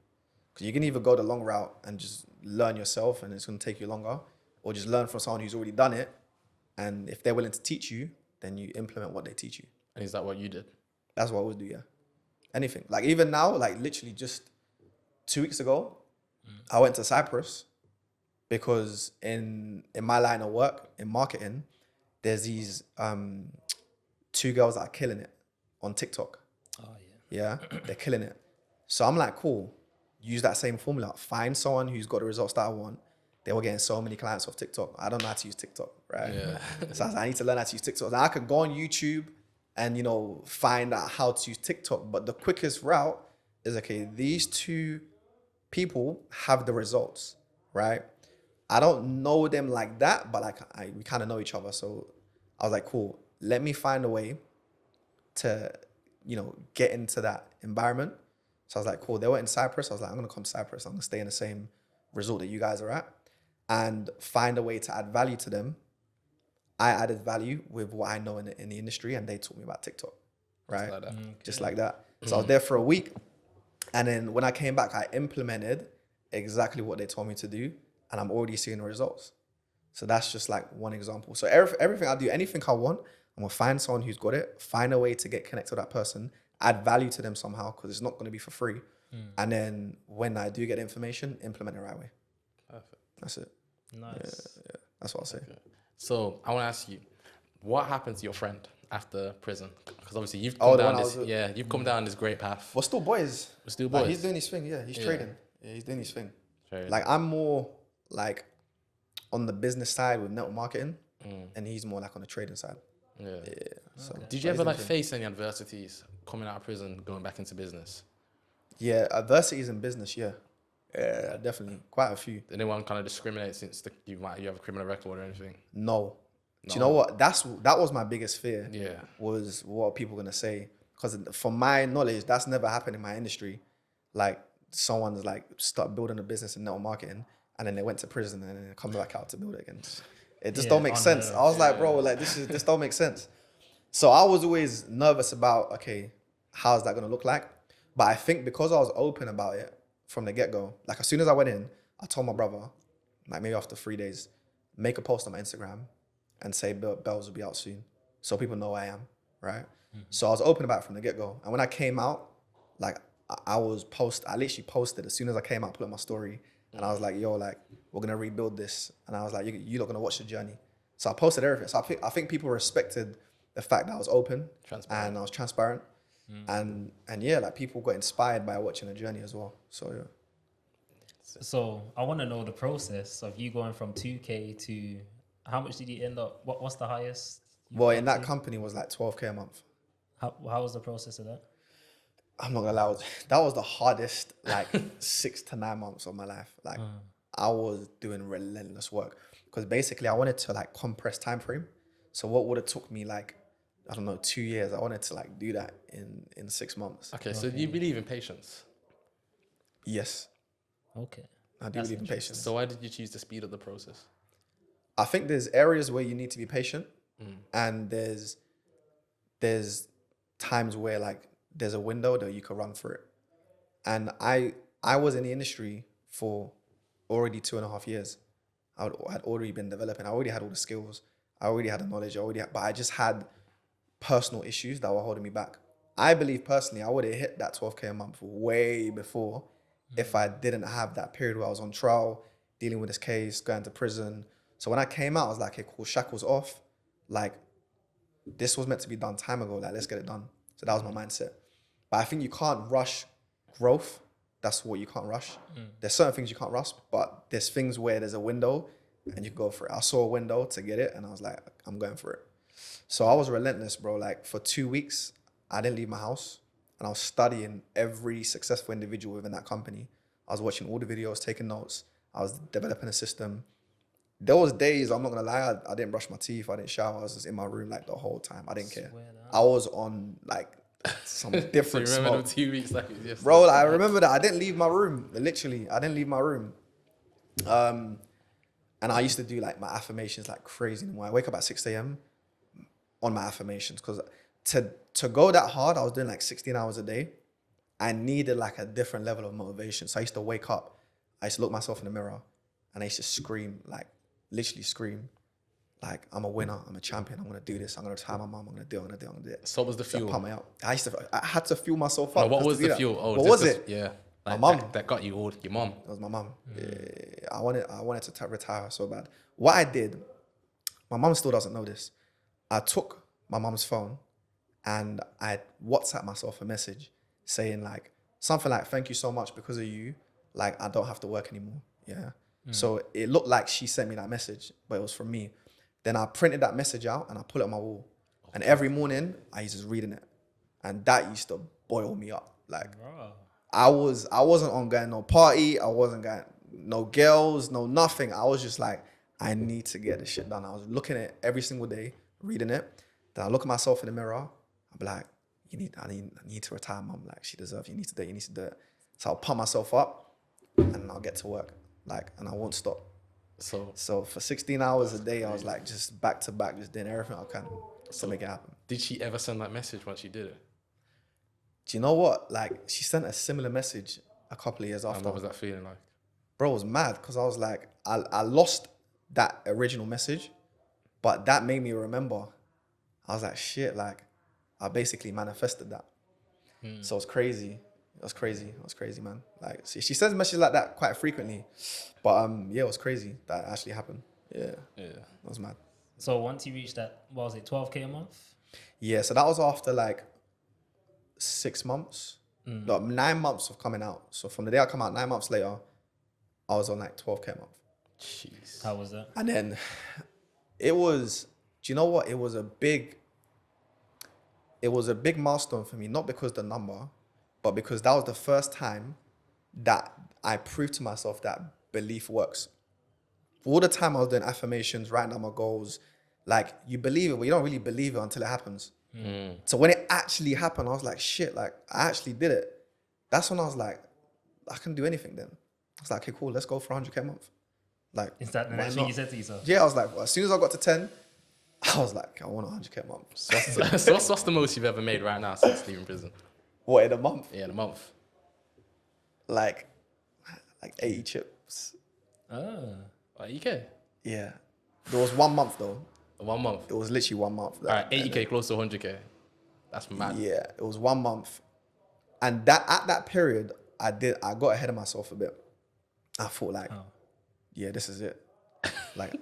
Because you can either go the long route and just learn yourself and it's going to take you longer, or just learn from someone who's already done it. And if they're willing to teach you, then you implement what they teach you. And is that what you did? That's what I always do, yeah. Anything. Like even now, like literally just 2 weeks ago, I went to Cyprus because in my line of work, in marketing, there's these 2 girls that are killing it on TikTok. Oh, Yeah, they're killing it. So I'm like, cool, use that same formula. Find someone who's got the results that I want. They were getting so many clients off TikTok. I don't know how to use TikTok, right? Yeah. So I was like, I need to learn how to use TikTok. Now I could go on YouTube and, you know, find out how to use TikTok. But the quickest route is, okay, these 2 people have the results, right? I don't know them like that, but like we kind of know each other. So I was like, cool, let me find a way to, you know, get into that environment. So I was like, cool, they were in Cyprus. I was like, I'm going to come to Cyprus. I'm going to stay in the same resort that you guys are at and find a way to add value to them. I added value with what I know in the industry, and they taught me about TikTok, right? Just like that. Just like that. So I was there for a week. And then when I came back, I implemented exactly what they told me to do, and I'm already seeing the results. So that's just like one example. So everything I do, anything I want, I'm gonna find someone who's got it, find a way to get connected with that person, add value to them somehow, because it's not gonna be for free. And then when I do get information, implement it the right way. Perfect. That's it. nice. Yeah. That's what I'll say. So I want to ask you, what happened to your friend after prison? Because obviously you've come down this, you've come down this great path. We're still boys. We're still Like, boys. he's doing his thing, yeah. He's trading. Yeah, he's doing his thing. Trading. Like I'm more like on the business side with network marketing, and he's more like on the trading side. Yeah. So, Did you ever like face any adversities coming out of prison, going back into business? Yeah, adversities in business, yeah. Yeah, definitely. Quite a few. Did anyone kind of discriminate since you have a criminal record or anything? No. Do you know what? That was my biggest fear. Yeah. Was what are people gonna say? Because from my knowledge, that's never happened in my industry. Like someone's like start building a business in network marketing, and then they went to prison and then they come back out to build it again. It just don't make sense. I was like, bro, like this don't make sense. So I was always nervous about, okay, how's that gonna look like? But I think because I was open about it from the get-go, like as soon as I went in, I told my brother, like maybe after 3 days, make a post on my Instagram and say Bells will be out soon, so people know who I am, right? So I was open about it from the get-go. And when I came out, like I literally posted as soon as I came out, put up my story, and I was like, yo, like we're gonna rebuild this. And I was like, you're not gonna watch the journey. So I posted everything. So I think people respected the fact that I was open Transparent. and I was transparent. And yeah, like people got inspired by watching the journey as well. So yeah. So I want to know the process of you going from 2K to how much did you end up? What's the highest? Well, in that company was like 12K a month. How was the process of that? I'm not gonna lie, that was the hardest like 6 to 9 months of my life. Like I was doing relentless work because basically I wanted to like compress time frame. So what would have took me like, I don't know, 2 years, I wanted to like do that in 6 months. Okay, so you believe in patience. Yes, Okay. I do believe in patience. So why did you choose to speed up the process? I think there's areas where you need to be patient, and there's times where like there's a window that you can run through it. And I was in the industry for already 2.5 years. I had already been developing. I already had all the skills. I already had the knowledge. But I just had personal issues that were holding me back. I believe personally I would have hit that 12K a month way before if I didn't have that period where I was on trial, dealing with this case, going to prison. So when I came out, I was like, okay, cool, shackles off. Like, this was meant to be done time ago. Like, let's get it done. So that was my mindset. But I think you can't rush growth. That's what you can't rush. There's certain things you can't rush, but there's things where there's a window and you go for it. I saw a window to get it and I was like, I'm going for it. So I was relentless, bro. Like for 2 weeks, I didn't leave my house and I was studying every successful individual within that company. I was watching all the videos, taking notes. I was developing a system. There was days, I'm not gonna lie, I didn't brush my teeth, I didn't shower, I was just in my room like the whole time. I didn't care. I was on like some different So you remember smoke. them 2 weeks like it was yesterday? Bro, like, I remember that. I didn't leave my room. Literally, I didn't leave my room. And I used to do like my affirmations like crazy. When I wake up at 6 a.m. on my affirmations, because to go that hard, I was doing like 16 hours a day. I needed like a different level of motivation. So I used to wake up, I used to look myself in the mirror and I used to scream, like literally scream, like I'm a winner, I'm a champion, I'm gonna do this, I'm gonna retire my mom, I'm gonna do it. So what was the So fuel? pump me up. I had to fuel myself up. No, what just was to do the that. fuel? Oh, what just was the- it? Yeah. My Like, mum. that got you all, your mom. It was my mum. Yeah, I wanted to retire so bad. What I did, my mum still doesn't know this. I took my mum's phone and I WhatsApp myself a message saying like something like, "Thank you so much, because of you, like I don't have to work anymore." Yeah. So it looked like she sent me that message, but it was from me. Then I printed that message out and I put it on my wall. And every morning I used to reading it, and that used to boil me up. Like I wasn't on going no party. I wasn't going no girls, no nothing. I was just like, I need to get this shit done. I was looking at it every single day, reading it. Then I look at myself in the mirror. I'll be like, I need to retire, mum. Like she deserves. You need to do it. You need to do it. So I'll pump myself up, and I'll get to work. Like, and I won't stop. So for 16 hours a day, I was like just back to back, just doing everything I can to make it happen. Did she ever send that message once you did it? Do you know what? Like, she sent a similar message a couple of years after. And what was that feeling like? Bro, it was mad because I was like, I lost that original message, but that made me remember. I was like, shit, like, I basically manifested that. So it was crazy. It was crazy, man. Like, she sends messages like that quite frequently, but yeah, it was crazy that it actually happened. Yeah, it was mad. So once you reached that, what was it, 12K a month? Yeah, so that was after like 6 months, no, 9 months of coming out. So from the day I come out, 9 months later, I was on like 12K a month. Jeez. How was that? And then it was, do you know what? It was a big milestone for me, not because the number, but because that was the first time that I proved to myself that belief works. All the time I was doing affirmations, writing down my goals, like you believe it, but you don't really believe it until it happens. So when it actually happened, I was like, shit, like I actually did it. That's when I was like, I can do anything then. I was like, okay, cool, let's go for 100K a month. Like, Is that the why next thing not? you said to yourself? Yeah, I was like, well, as soon as I got to 10, I was like, I want 100K a month. So what's the most you've ever made right now since leaving prison? What, in a month? Yeah, in a month. Like 80 chips. Oh. Like, UK? Yeah. There was 1 month though. 1 month. It was literally 1 month. All right, 80K close to 100K. That's mad. Yeah, it was 1 month. And that at that period, I got ahead of myself a bit. I thought like, yeah, this is it. Like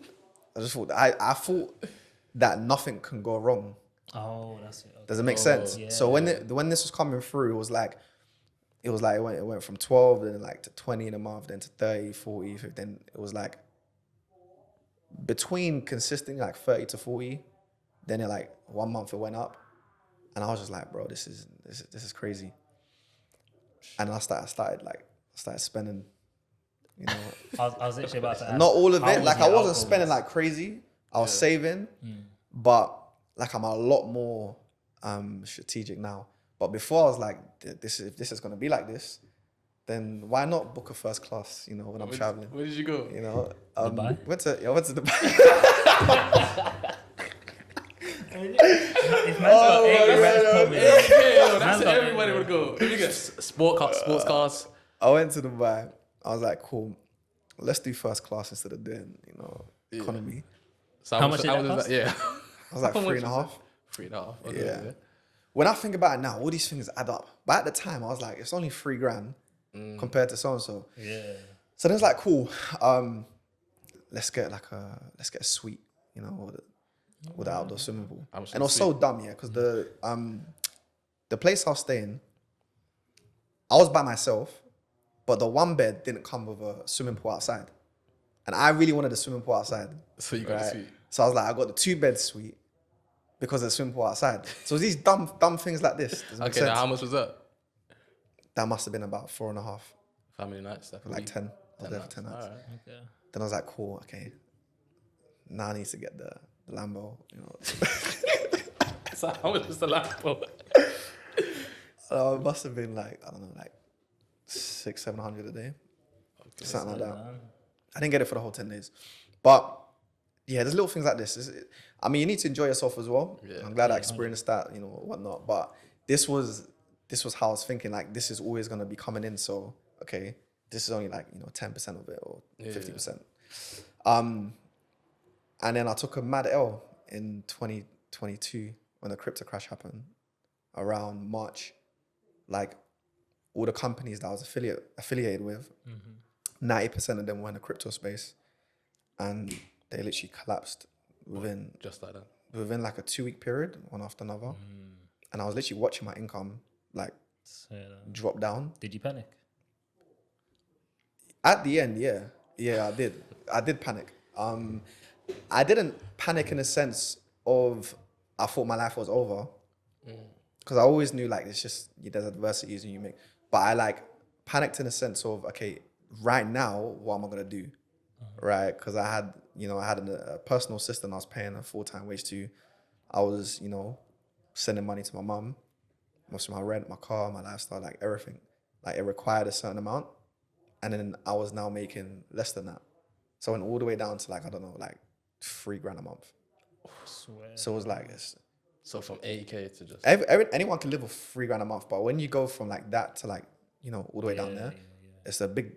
I just thought I thought that nothing can go wrong. Oh, that's it. Okay. Does it make sense? Yeah. So when this was coming through, it went from 12, then like to 20 in a month, then to 30, 40, 50, then it was like between consistently like 30 to 40. Then it like 1 month it went up, and I was just like, bro, this is crazy. And I started spending, you know, I was literally about to ask. not all of how it. was Like your I wasn't alcohol spending use? like crazy. I was saving, but like I'm a lot more strategic now. But before I was like, if this is gonna be like this, then why not book a first class? You know, when I'm traveling. Where did you go? You know, Dubai? went to Dubai. If man's got 8 rats coming, That's Man's it. got Everybody would go. Let me get sports cars. I went to Dubai. I was like, cool. Let's do first class instead of doing, you know, economy. So How much did that cost? Yeah. I was like How much 3.5. 3.5. Okay, Yeah. When I think about it now, all these things add up. But at the time, I was like, it's only $3,000 compared to so and so. yeah. So then it's like, cool. Let's get a suite, you know, with the outdoor swimming pool. How much And it is was the so suite? dumb, yeah, because the place I was staying, I was by myself, but the one bed didn't come with a swimming pool outside. And I really wanted a swimming pool outside. So you got a suite. So I was like, I got the 2-bed suite because there's a swimming pool outside. So these dumb things like this. Does it make Okay, sense? now how much was that? That must have been about 4.5, How many nights? like 10. I was there for 10 nights. Alright. Okay. Then I was like, cool, okay. Now I need to get the Lambo, you know. So how much was the Lambo? It must have been like, I don't know, like 600-700 a day. Something like that. I didn't get it for the whole 10 days. But yeah, there's little things like this. I mean, you need to enjoy yourself as well. Yeah. I'm glad I experienced that, you know, whatnot. But this was how I was thinking, like, this is always going to be coming in. So, okay, this is only like, you know, 10% of it or 50%. And then I took a mad L in 2022 when the crypto crash happened around March. Like, all the companies that I was affiliated with, 90% of them were in the crypto space, and they literally collapsed within Just like that. like a 2-week period, one after another. And I was literally watching my income like drop down. Did you panic? At the end, yeah, I did panic. I didn't panic in the sense of I thought my life was over, because I always knew like it's just there's adversities and you make. But I like panicked in the sense of, okay, right now, what am I gonna do, right? Because I had a personal assistant I was paying a full-time wage to. I was, you know, sending money to my mum, most of my rent, my car, my lifestyle, like everything. Like it required a certain amount, and then I was now making less than that. So I went all the way down to like, I don't know, like $3,000 a month. Swear. So it was like, So from 80K to just anyone can live with $3,000 a month, but when you go from like that to like, you know, all the way down there, it's a big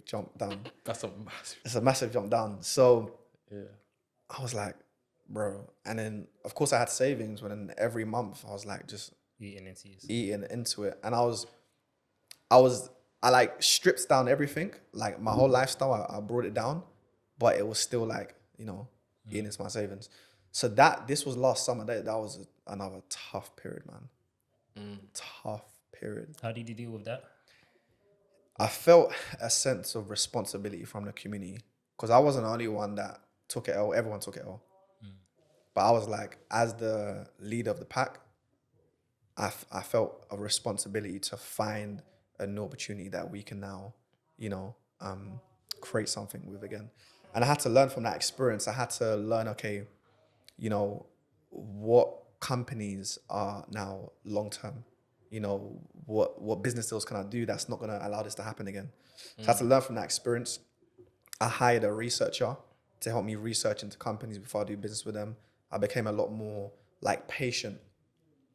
jump down. that's a massive. It's a massive jump down. So Yeah. I was like, bro. And then of course I had savings, but then every month I was like just Eating into yourself. eating into it. And I like stripped down everything, like my whole lifestyle, I brought it down, but it was still like, you know, eating into my savings. So this was last summer. That was another tough period, man. Tough period. How did you deal with that? I felt a sense of responsibility from the community, because I wasn't the only one that took it L. Everyone took it L. But I was like, as the leader of the pack, I felt a responsibility to find a new opportunity that we can now, you know, create something with again. And I had to learn from that experience. I had to learn, okay, you know, what companies are now long-term, you know, what business deals can I do that's not gonna allow this to happen again. So I had to learn from that experience. I hired a researcher to help me research into companies before I do business with them. I became a lot more like patient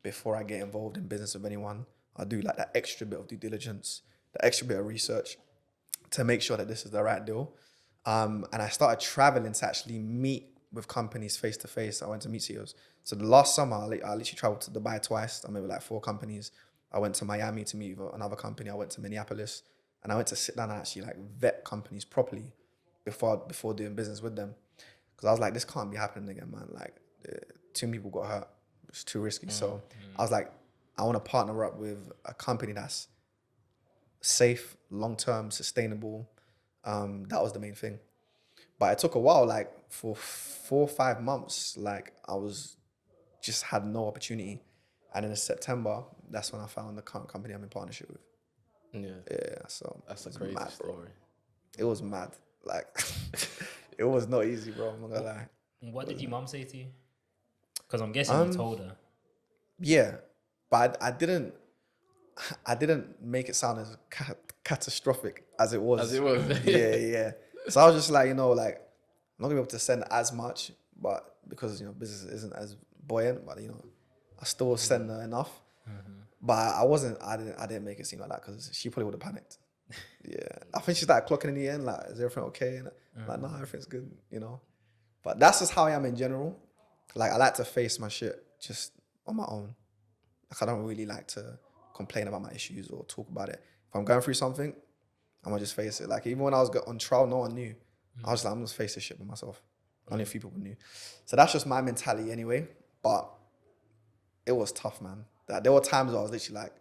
before I get involved in business with anyone. I do like that extra bit of due diligence, the extra bit of research to make sure that this is the right deal. And I started traveling to actually meet with companies face to face. I went to meet CEOs. So the last summer, I literally traveled to Dubai twice. I met with like 4 companies. I went to Miami to meet with another company. I went to Minneapolis, and I went to sit down and actually like vet companies properly before doing business with them. because I was like, this can't be happening again, man. Like, 2 people got hurt. It's too risky. So I was like, I want to partner up with a company that's safe, long-term, sustainable. That was the main thing. But it took a while, like for 4 or 5 months, like I was just had no opportunity. And in September, that's when I found the current company I'm in partnership with. Yeah, so That's a crazy story. It was mad. Like, it was not easy, bro. I'm not gonna lie. What did your mom say to you? Because I'm guessing you told her. Yeah, but I didn't make it sound as catastrophic as it was. Yeah. So I was just like, like, I'm not gonna be able to send as much, but because, business isn't as buoyant, but, I still send her enough. But I didn't make it seem like that because she probably would have panicked. Yeah. I think she started clocking in the end, like, is everything okay? And I'm like, no, everything's good, But that's just how I am in general. Like, I like to face my shit just on my own. Like, I don't really like to complain about my issues or talk about it. If I'm going through something, I'm gonna just face it. Like, even when I was on trial, no one knew. I was like, I'm gonna face this shit by myself. Only a few people knew. So that's just my mentality anyway. But it was tough, man. Like, there were times where I was literally like,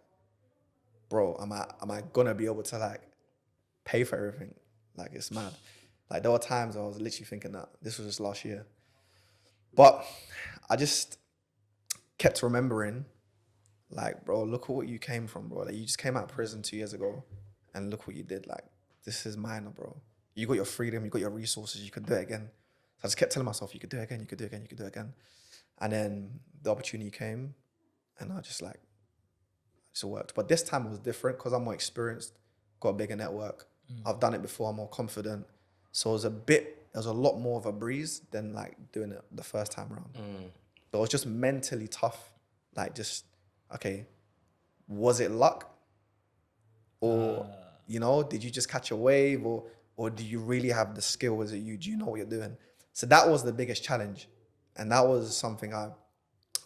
bro, am I gonna be able to, like, pay for everything? Like, it's mad. Like, there were times where I was literally thinking that this was just last year. But I just kept remembering, like, bro, look at what you came from, bro. Like, you just came out of prison 2 years ago and look what you did. Like, this is minor, bro. You got your freedom, you got your resources, you could do it again. So I just kept telling myself, you could do it again, you could do it again, you could do it again. And then the opportunity came and I just, like, it worked. But this time it was different because I'm more experienced, got a bigger network. I've done it before, I'm more confident. So it was a lot more of a breeze than, like, doing it the first time around. But it was just mentally tough. Like, just, okay, was it luck? Or, did you just catch a wave? Or do you really have the skill? Do you know what you're doing? So that was the biggest challenge. And that was something I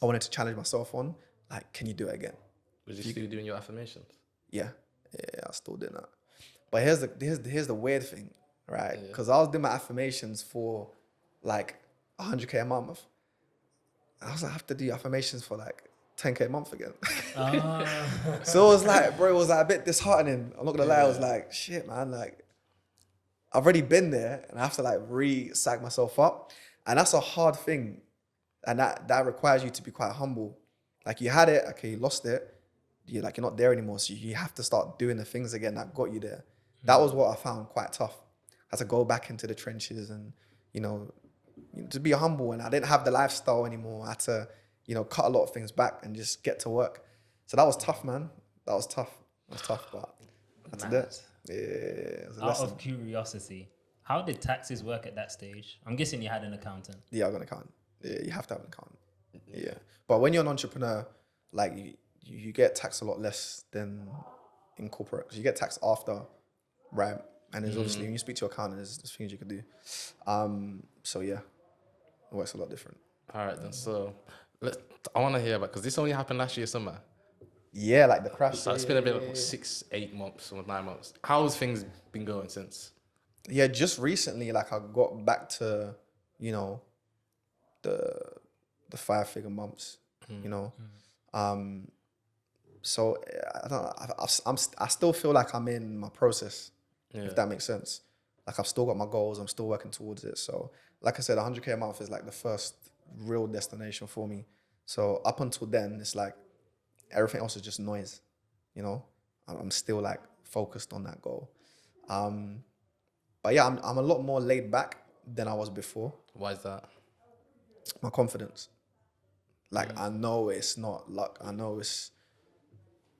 wanted to challenge myself on. Like, can you do it again? Was you still doing your affirmations? Yeah, I still did that. But here's the weird thing, right? Because I was doing my affirmations for, like, 100K a month. I was like, I have to do affirmations for, like, 10K a month again. So it was like, bro, it was, like, a bit disheartening. I'm not gonna lie, I was like, shit, man, like, I've already been there and I have to, like, re-psych myself up. And that's a hard thing. And that requires you to be quite humble. Like, you had it, okay, you lost it. You're not there anymore. So you have to start doing the things again that got you there. That was what I found quite tough. I had to go back into the trenches and, to be humble. And I didn't have the lifestyle anymore. I had to, cut a lot of things back and just get to work. So that was tough, man. That was tough, but that's it. Yeah, it was a lesson. Out of curiosity, how did taxes work at that stage? I'm guessing you had an accountant. Yeah, I got an accountant. Yeah, you have to have an accountant. Yeah. But when you're an entrepreneur, like, you get taxed a lot less than in corporate because you get taxed after, right? And there's obviously, when you speak to your accountant, there's things you could do. So yeah, it works a lot different. All right then. So I want to hear about, because this only happened last year summer. Yeah, like the crash. So it's been a bit like 6-8 months or 9 months. How's things been going since? Yeah, just recently, like, I got back to, the 5-figure months, So I don't know, I still feel like I'm in my process, if that makes sense. Like, I've still got my goals, I'm still working towards it. So, like I said, 100K a month is, like, the first real destination for me. So up until then, it's like everything else is just noise, I'm still, like, focused on that goal. But yeah, I'm a lot more laid back than I was before. Why is that? My confidence. Like, I know it's not luck. I know it's...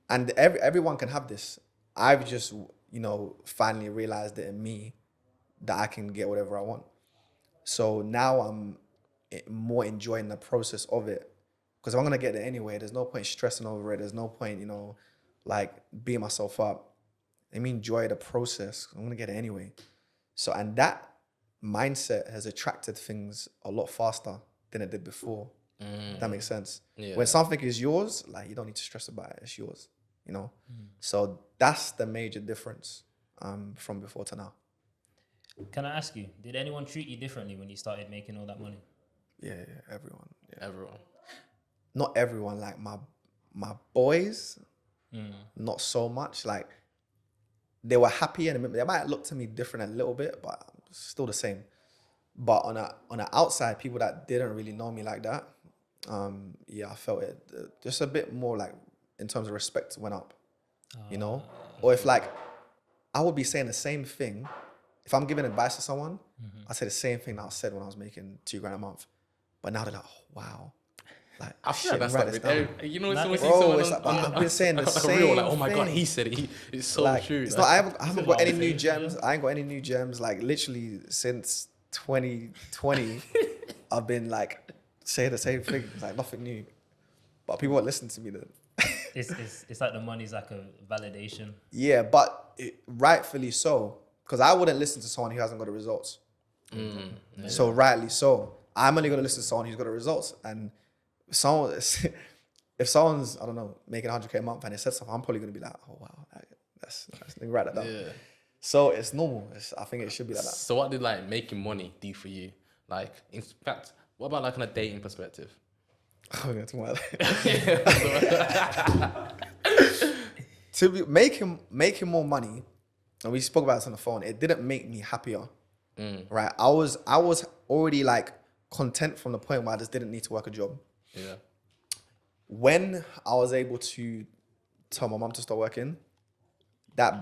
And everyone can have this. I've just, finally realized it in me that I can get whatever I want. So now I'm more enjoying the process of it. Because if I'm going to get there anyway, there's no point stressing over it. There's no point, like, beating myself up. Let me enjoy the process. I'm going to get it anyway. So, and that mindset has attracted things a lot faster than it did before. That makes sense. Yeah. When something is yours, like, you don't need to stress about it. It's yours, So that's the major difference from before to now. Can I ask you, did anyone treat you differently when you started making all that money? Yeah, everyone. Yeah. Everyone. Not everyone. Like my boys, not so much. Like they were happy and they might look to me different a little bit, but still the same. But on a outside, people that didn't really know me like that, I felt it. Just a bit more like in terms of respect went up, you know. Or if like I would be saying the same thing. If I'm giving advice to someone, I say the same thing that I said when I was making $2,000 a month. But now they're like, oh, wow. Like, I feel like that's write like this with down. you know, it's always Bro, it's like, I've been saying the like same real, like, oh my god, thing. he said it. It's so Like, true. it's Like, not, I haven't got any new thing, gems. I ain't got any new gems. Like literally since 2020, I've been like saying the same thing. It's like nothing new. But people won't listen to me then. It's like the money's like a validation. Yeah, but rightfully so. Because I wouldn't listen to someone who hasn't got the results. So rightly so. I'm only going to listen to someone who's got the results. And someone, if someone's, I don't know, making 100K a month and they said something, I'm probably going to be like, oh wow, that's write that down. yeah. So it's normal. I think it should be like that. So what did like making money do for you? Like, in fact, what about like on a dating perspective? I'm going to talk about that. To be making more money, and we spoke about this on the phone, it didn't make me happier. Right? I was already like content from the point where I just didn't need to work a job. Yeah. When I was able to tell my mum to start working, that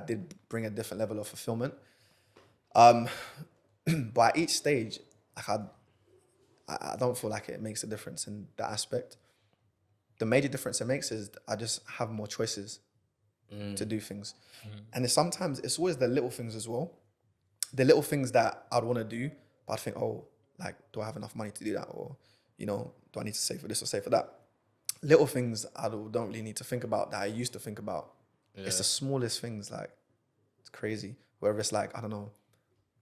did bring a different level of fulfillment. But at each stage, like I don't feel like it makes a difference in that aspect. The major difference it makes is I just have more choices to do things. And sometimes it's always the little things as well. The little things that I'd want to do, but I'd think, oh, like, do I have enough money to do that? Or, you know, do I need to save for this or save for that? Little things I don't really need to think about that I used to think about. Yeah. It's the smallest things, like, it's crazy. Whether it's like, I don't know,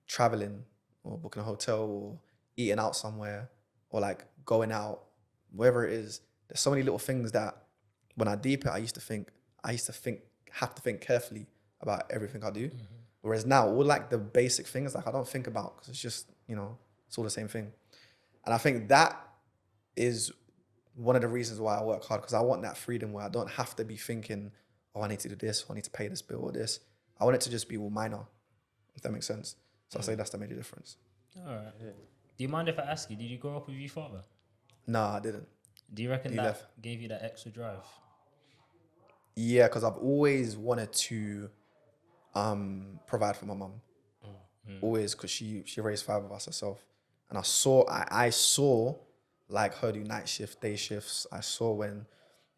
traveling or booking a hotel or eating out somewhere or like going out, wherever it is. There's so many little things that when I deep it, I used to have to think carefully about everything I do. Whereas now, all like the basic things, like I don't think about because it's just, you know, it's all the same thing. And I think that is one of the reasons why I work hard, because I want that freedom where I don't have to be thinking, oh, I need to do this, or I need to pay this bill or this. I want it to just be all minor, if that makes sense. So I say that's the major difference. All right. Yeah. Do you mind if I ask you, did you grow up with your father? No, I didn't. Do you reckon He that left. gave you that extra drive? Yeah, because I've always wanted to provide for my mum. Always, because she raised 5 of us herself. And I saw like her do night shift, day shifts. I saw when,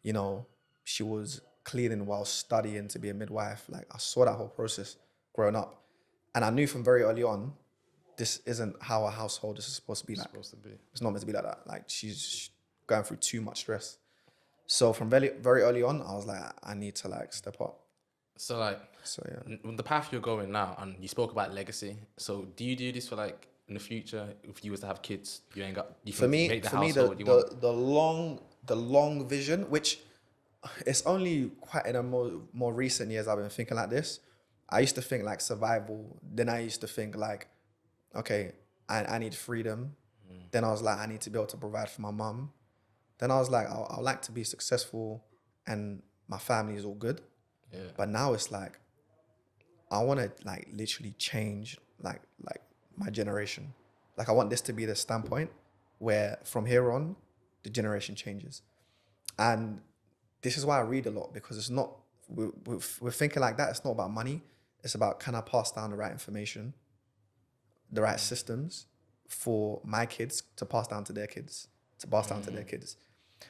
you know, she was cleaning while studying to be a midwife. Like I saw that whole process growing up. And I knew from very early on, this isn't how a household is supposed to be like. It's not meant to be like that. Like she's going through too much stress. So from very, very early on, I was like, I need to like step up. So like, the path you're going now, and you spoke about legacy. So do you do this for like in the future? If you was to have kids, you ain't got. You can make the household you want. The long vision, which it's only quite in a more recent years I've been thinking like this. I used to think like survival. Then I used to think like, okay, I need freedom. Then I was like, I need to be able to provide for my mum. Then I was like, I'd like to be successful and my family is all good. Yeah. But now it's like, I want to like literally change like my generation. Like I want this to be the standpoint where from here on, the generation changes. And this is why I read a lot, because it's not, we're thinking like that. It's not about money. It's about, can I pass down the right information, the right systems for my kids to pass down to their kids, to pass down to their kids.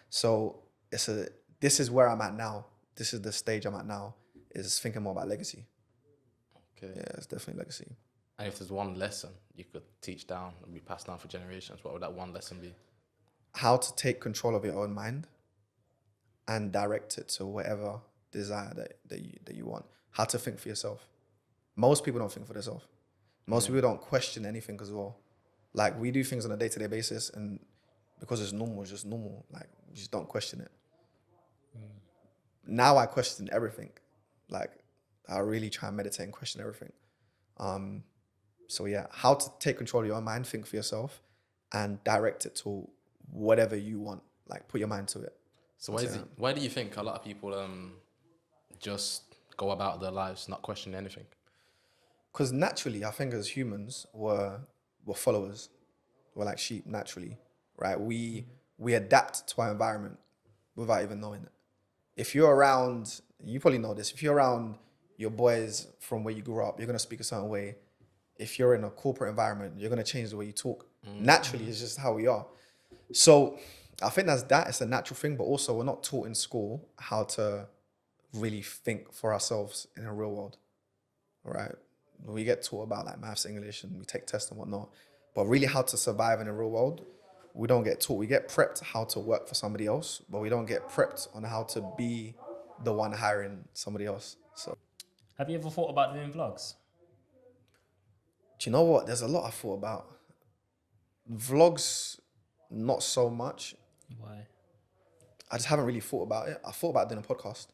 So this is where I'm at now. This is the stage I'm at now, is thinking more about legacy. Okay. Yeah, it's definitely legacy. And if there's one lesson you could teach down and be passed down for generations, what would that one lesson be? How to take control of your own mind and direct it to whatever desire that you want. How to think for yourself. Most people don't think for themselves. Most people don't question anything as well. Like we do things on a day-to-day basis, and because it's normal, it's just normal. Like you just don't question it. Now I question everything. Like I really try and meditate and question everything. So yeah, how to take control of your own mind, think for yourself, and direct it to whatever you want. Like put your mind to it. So why do you think a lot of people just go about their lives not questioning anything? Because naturally, I think as humans, we're followers. We're like sheep naturally, right? We adapt to our environment without even knowing it. If you're around, you probably know this, if you're around your boys from where you grew up, you're going to speak a certain way. If you're in a corporate environment, you're going to change the way you talk. Naturally, it's just how we are. So I think it's a natural thing, but also we're not taught in school how to really think for ourselves in a real world, all right? We get taught about like maths, English, and we take tests and whatnot, but really how to survive in a real world, we don't get taught. We get prepped how to work for somebody else, but we don't get prepped on how to be the one hiring somebody else. So, Have you ever thought about doing vlogs? do you know what? There's a lot I thought about. Vlogs, not so much. Why? I just haven't really thought about it. I thought about doing a podcast.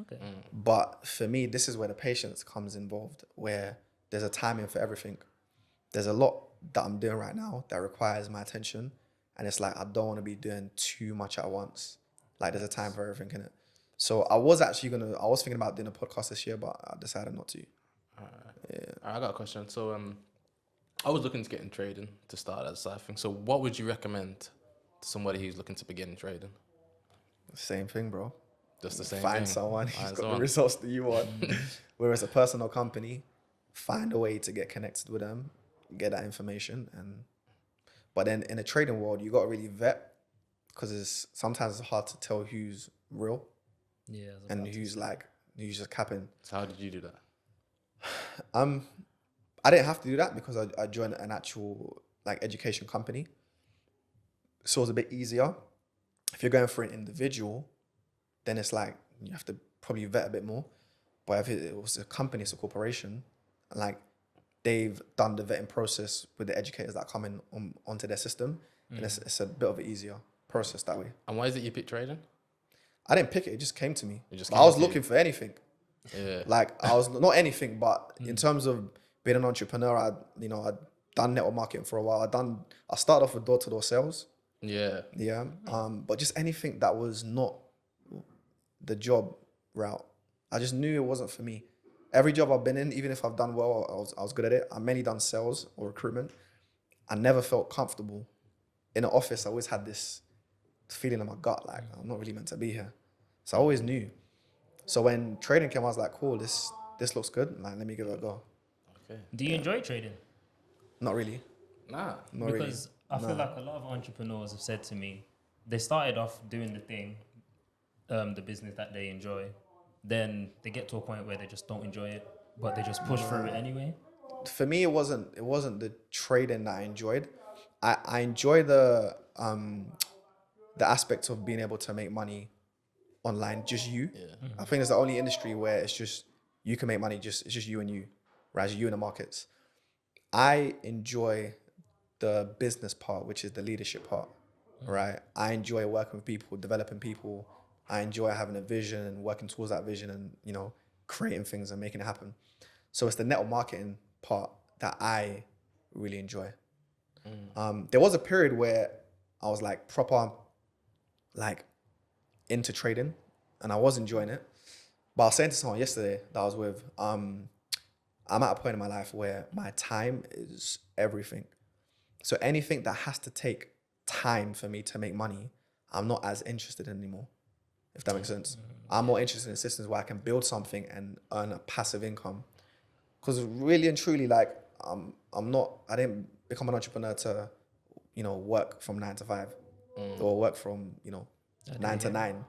Okay. But for me, this is where the patience comes involved, where there's a timing for everything. There's a lot that I'm doing right now that requires my attention. And it's like, I don't want to be doing too much at once. Like there's a time for everything in it. So I was thinking about doing a podcast this year, but I decided not to. Yeah. I got a question. So I was looking to get in trading to start as a side thing. So what would you recommend to somebody who's looking to begin trading? Same thing, bro. Just the same Find thing. someone who's Find got someone. the results that you want. Whereas a personal company, find a way to get connected with them, get that information. But then in the trading world, you got to really vet, because sometimes it's hard to tell who's real Yeah. and who's just capping. So how did you do that? I didn't have to do that because I joined an actual like education company. So it was a bit easier. If you're going for an individual, then it's like you have to probably vet a bit more. But if it was a company, it's a corporation, like they've done the vetting process with the educators that come in onto their system, and it's a bit of an easier process that way. And why is it you picked trading? I didn't pick it; it just came to me. It just But came I was to you. looking for anything. Yeah. Like I was not anything, but in terms of being an entrepreneur, I'd done network marketing for a while. I started off with door-to-door sales. Yeah. Yeah. But just anything that was not the job route. I just knew it wasn't for me. Every job I've been in, even if I've done well, I was good at it. I mainly done sales or recruitment. I never felt comfortable. In an office, I always had this feeling in my gut, like I'm not really meant to be here. So I always knew. So when trading came, I was like, cool, this looks good. Like, let me give it a go. Okay. Do you enjoy trading? Not really. Nah. Not Because I feel like a lot of entrepreneurs have said to me, they started off doing the thing, the business that they enjoy. Then they get to a point where they just don't enjoy it, but they just push through it anyway. For me, it wasn't the trading that I enjoyed. I enjoy the aspect of being able to make money online, just you. Yeah. I think it's the only industry where it's just you can make money, it's just you and you, right? You in the markets. I enjoy the business part, which is the leadership part, right? I enjoy working with people, developing people. I enjoy having a vision and working towards that vision and, creating things and making it happen. So it's the network marketing part that I really enjoy. There was a period where I was like proper, like into trading and I was enjoying it. But I was saying to someone yesterday that I was with, I'm at a point in my life where my time is everything. So anything that has to take time for me to make money, I'm not as interested in anymore, if that makes sense. I'm more interested in systems where I can build something and earn a passive income. Because really and truly, like, I didn't become an entrepreneur to, work from 9 to 5 or work from, 9 to 9.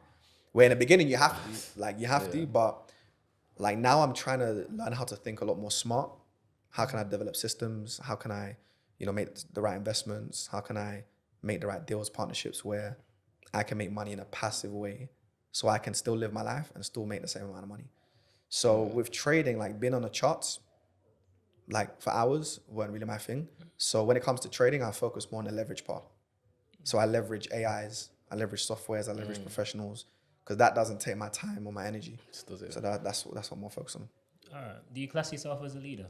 Where in the beginning you have to, but like now I'm trying to learn how to think a lot more smart. How can I develop systems? How can I, make the right investments? How can I make the right deals, partnerships where I can make money in a passive way so I can still live my life and still make the same amount of money. So with trading, like being on the charts, like for hours weren't really my thing. So when it comes to trading, I focus more on the leverage part. So I leverage AIs, I leverage softwares, I leverage professionals, because that doesn't take my time or my energy. Does it? So that's what I'm more focused on. All right. Do you class yourself as a leader?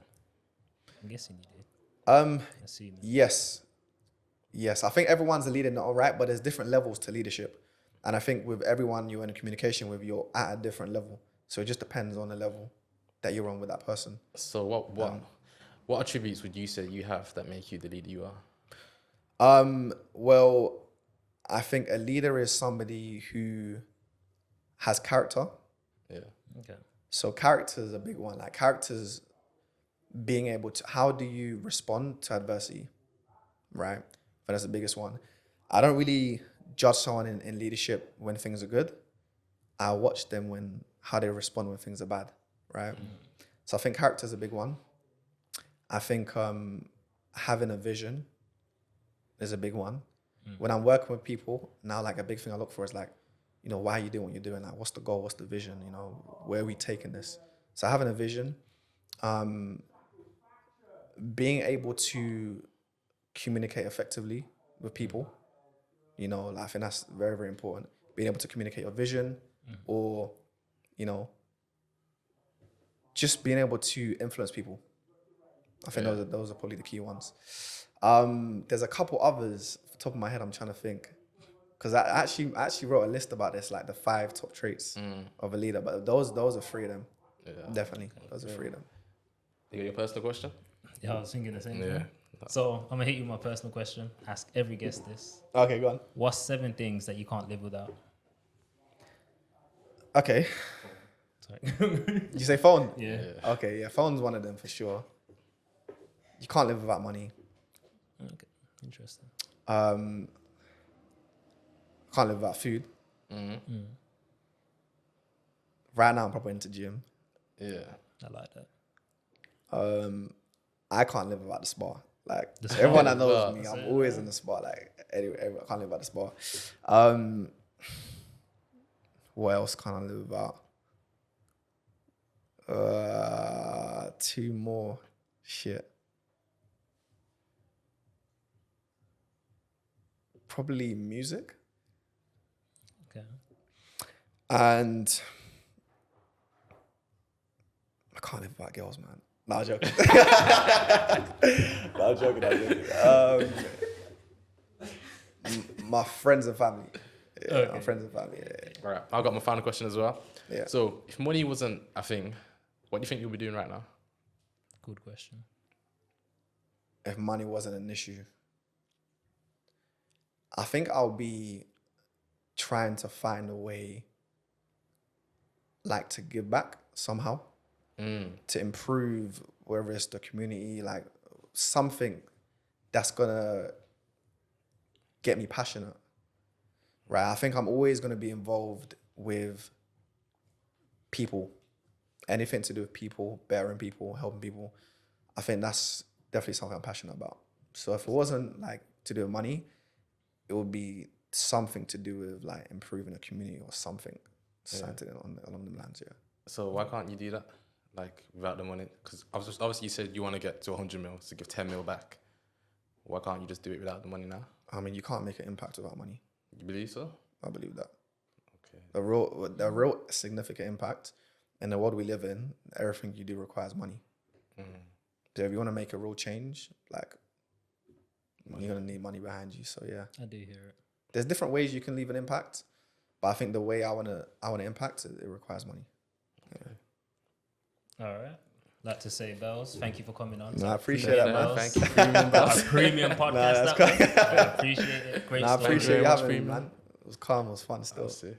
I'm guessing you did. I've seen it. Yes. I think everyone's a leader in their own right, but there's different levels to leadership. And I think with everyone you're in communication with, you're at a different level. So it just depends on the level that you're on with that person. So what attributes would you say you have that make you the leader you are? Well, I think a leader is somebody who has character. Yeah. Okay. So character is a big one. Like characters, being able to, how do you respond to adversity, right? But that's the biggest one. I don't really judge someone in leadership when things are good. I watch them how they respond when things are bad, right? So I think character is a big one. I think having a vision is a big one. When I'm working with people now, like a big thing I look for is like, you know, why are you doing what you're doing? Like, what's the goal? What's the vision? You know, where are we taking this? So having a vision, being able to communicate effectively with people, you know, I think that's very, very important. Being able to communicate your vision or, you know, just being able to influence people. I think those are probably the key ones. There's a couple others off the top of my head I'm trying to think. Because I actually wrote a list about this, like the 5 top traits of a leader. But those are 3 of them. Yeah. Definitely. Those are 3 of them. You got your personal question? Yeah, I was thinking the same thing. So I'm gonna hit you with my personal question. Ask every guest this. Okay, go on. What's 7 things that you can't live without? Okay. Sorry. You say phone? Yeah. Okay, yeah, phone's one of them for sure. You can't live without money. Okay. Interesting. Can't live without food. Right now, I'm probably into gym. Yeah. I like that. I can't live without the spa. Like The spa. everyone that knows me, That's I'm it. always in the spa. Like anyway, I can't live without the spa. What else can't I live without? 2 more. Shit. Probably music. Okay. And I can't live without girls, man. No, I'm joking. I'm joking. My friends and family. Yeah, Okay. my friends and family. Yeah. All right. I've got my final question as well. Yeah. So if money wasn't a thing, what do you think you'll be doing right now? Good question. If money wasn't an issue, I think I'll be trying to find a way, like, to give back somehow, to improve, whether it's the community, like something that's gonna get me passionate, right? I think I'm always gonna be involved with people, anything to do with people, bettering people, helping people. I think that's definitely something I'm passionate about. So if it wasn't like to do with money, it would be something to do with like improving the community or something, something along the lines, yeah. So why can't you do that, like without the money? Because obviously you said you want to get to 100 mil to give 10 mil back. Why can't you just do it without the money now? I mean, you can't make an impact without money. You believe so? I believe that. Okay. The real significant impact in the world we live in, everything you do requires money. So if you want to make a real change, like, you're gonna need money behind you. So yeah, I do hear it. there's different ways you can leave an impact, but I think the way I wanna impact it, it requires money. All right. Like to say, Bells, thank you for coming on. No, I appreciate that, man. Thank you. PremiumBells. Our premium podcast. that's I appreciate it. Great I story. appreciate you much, having me, Premium. man. It was calm, it was fun still. That's sick.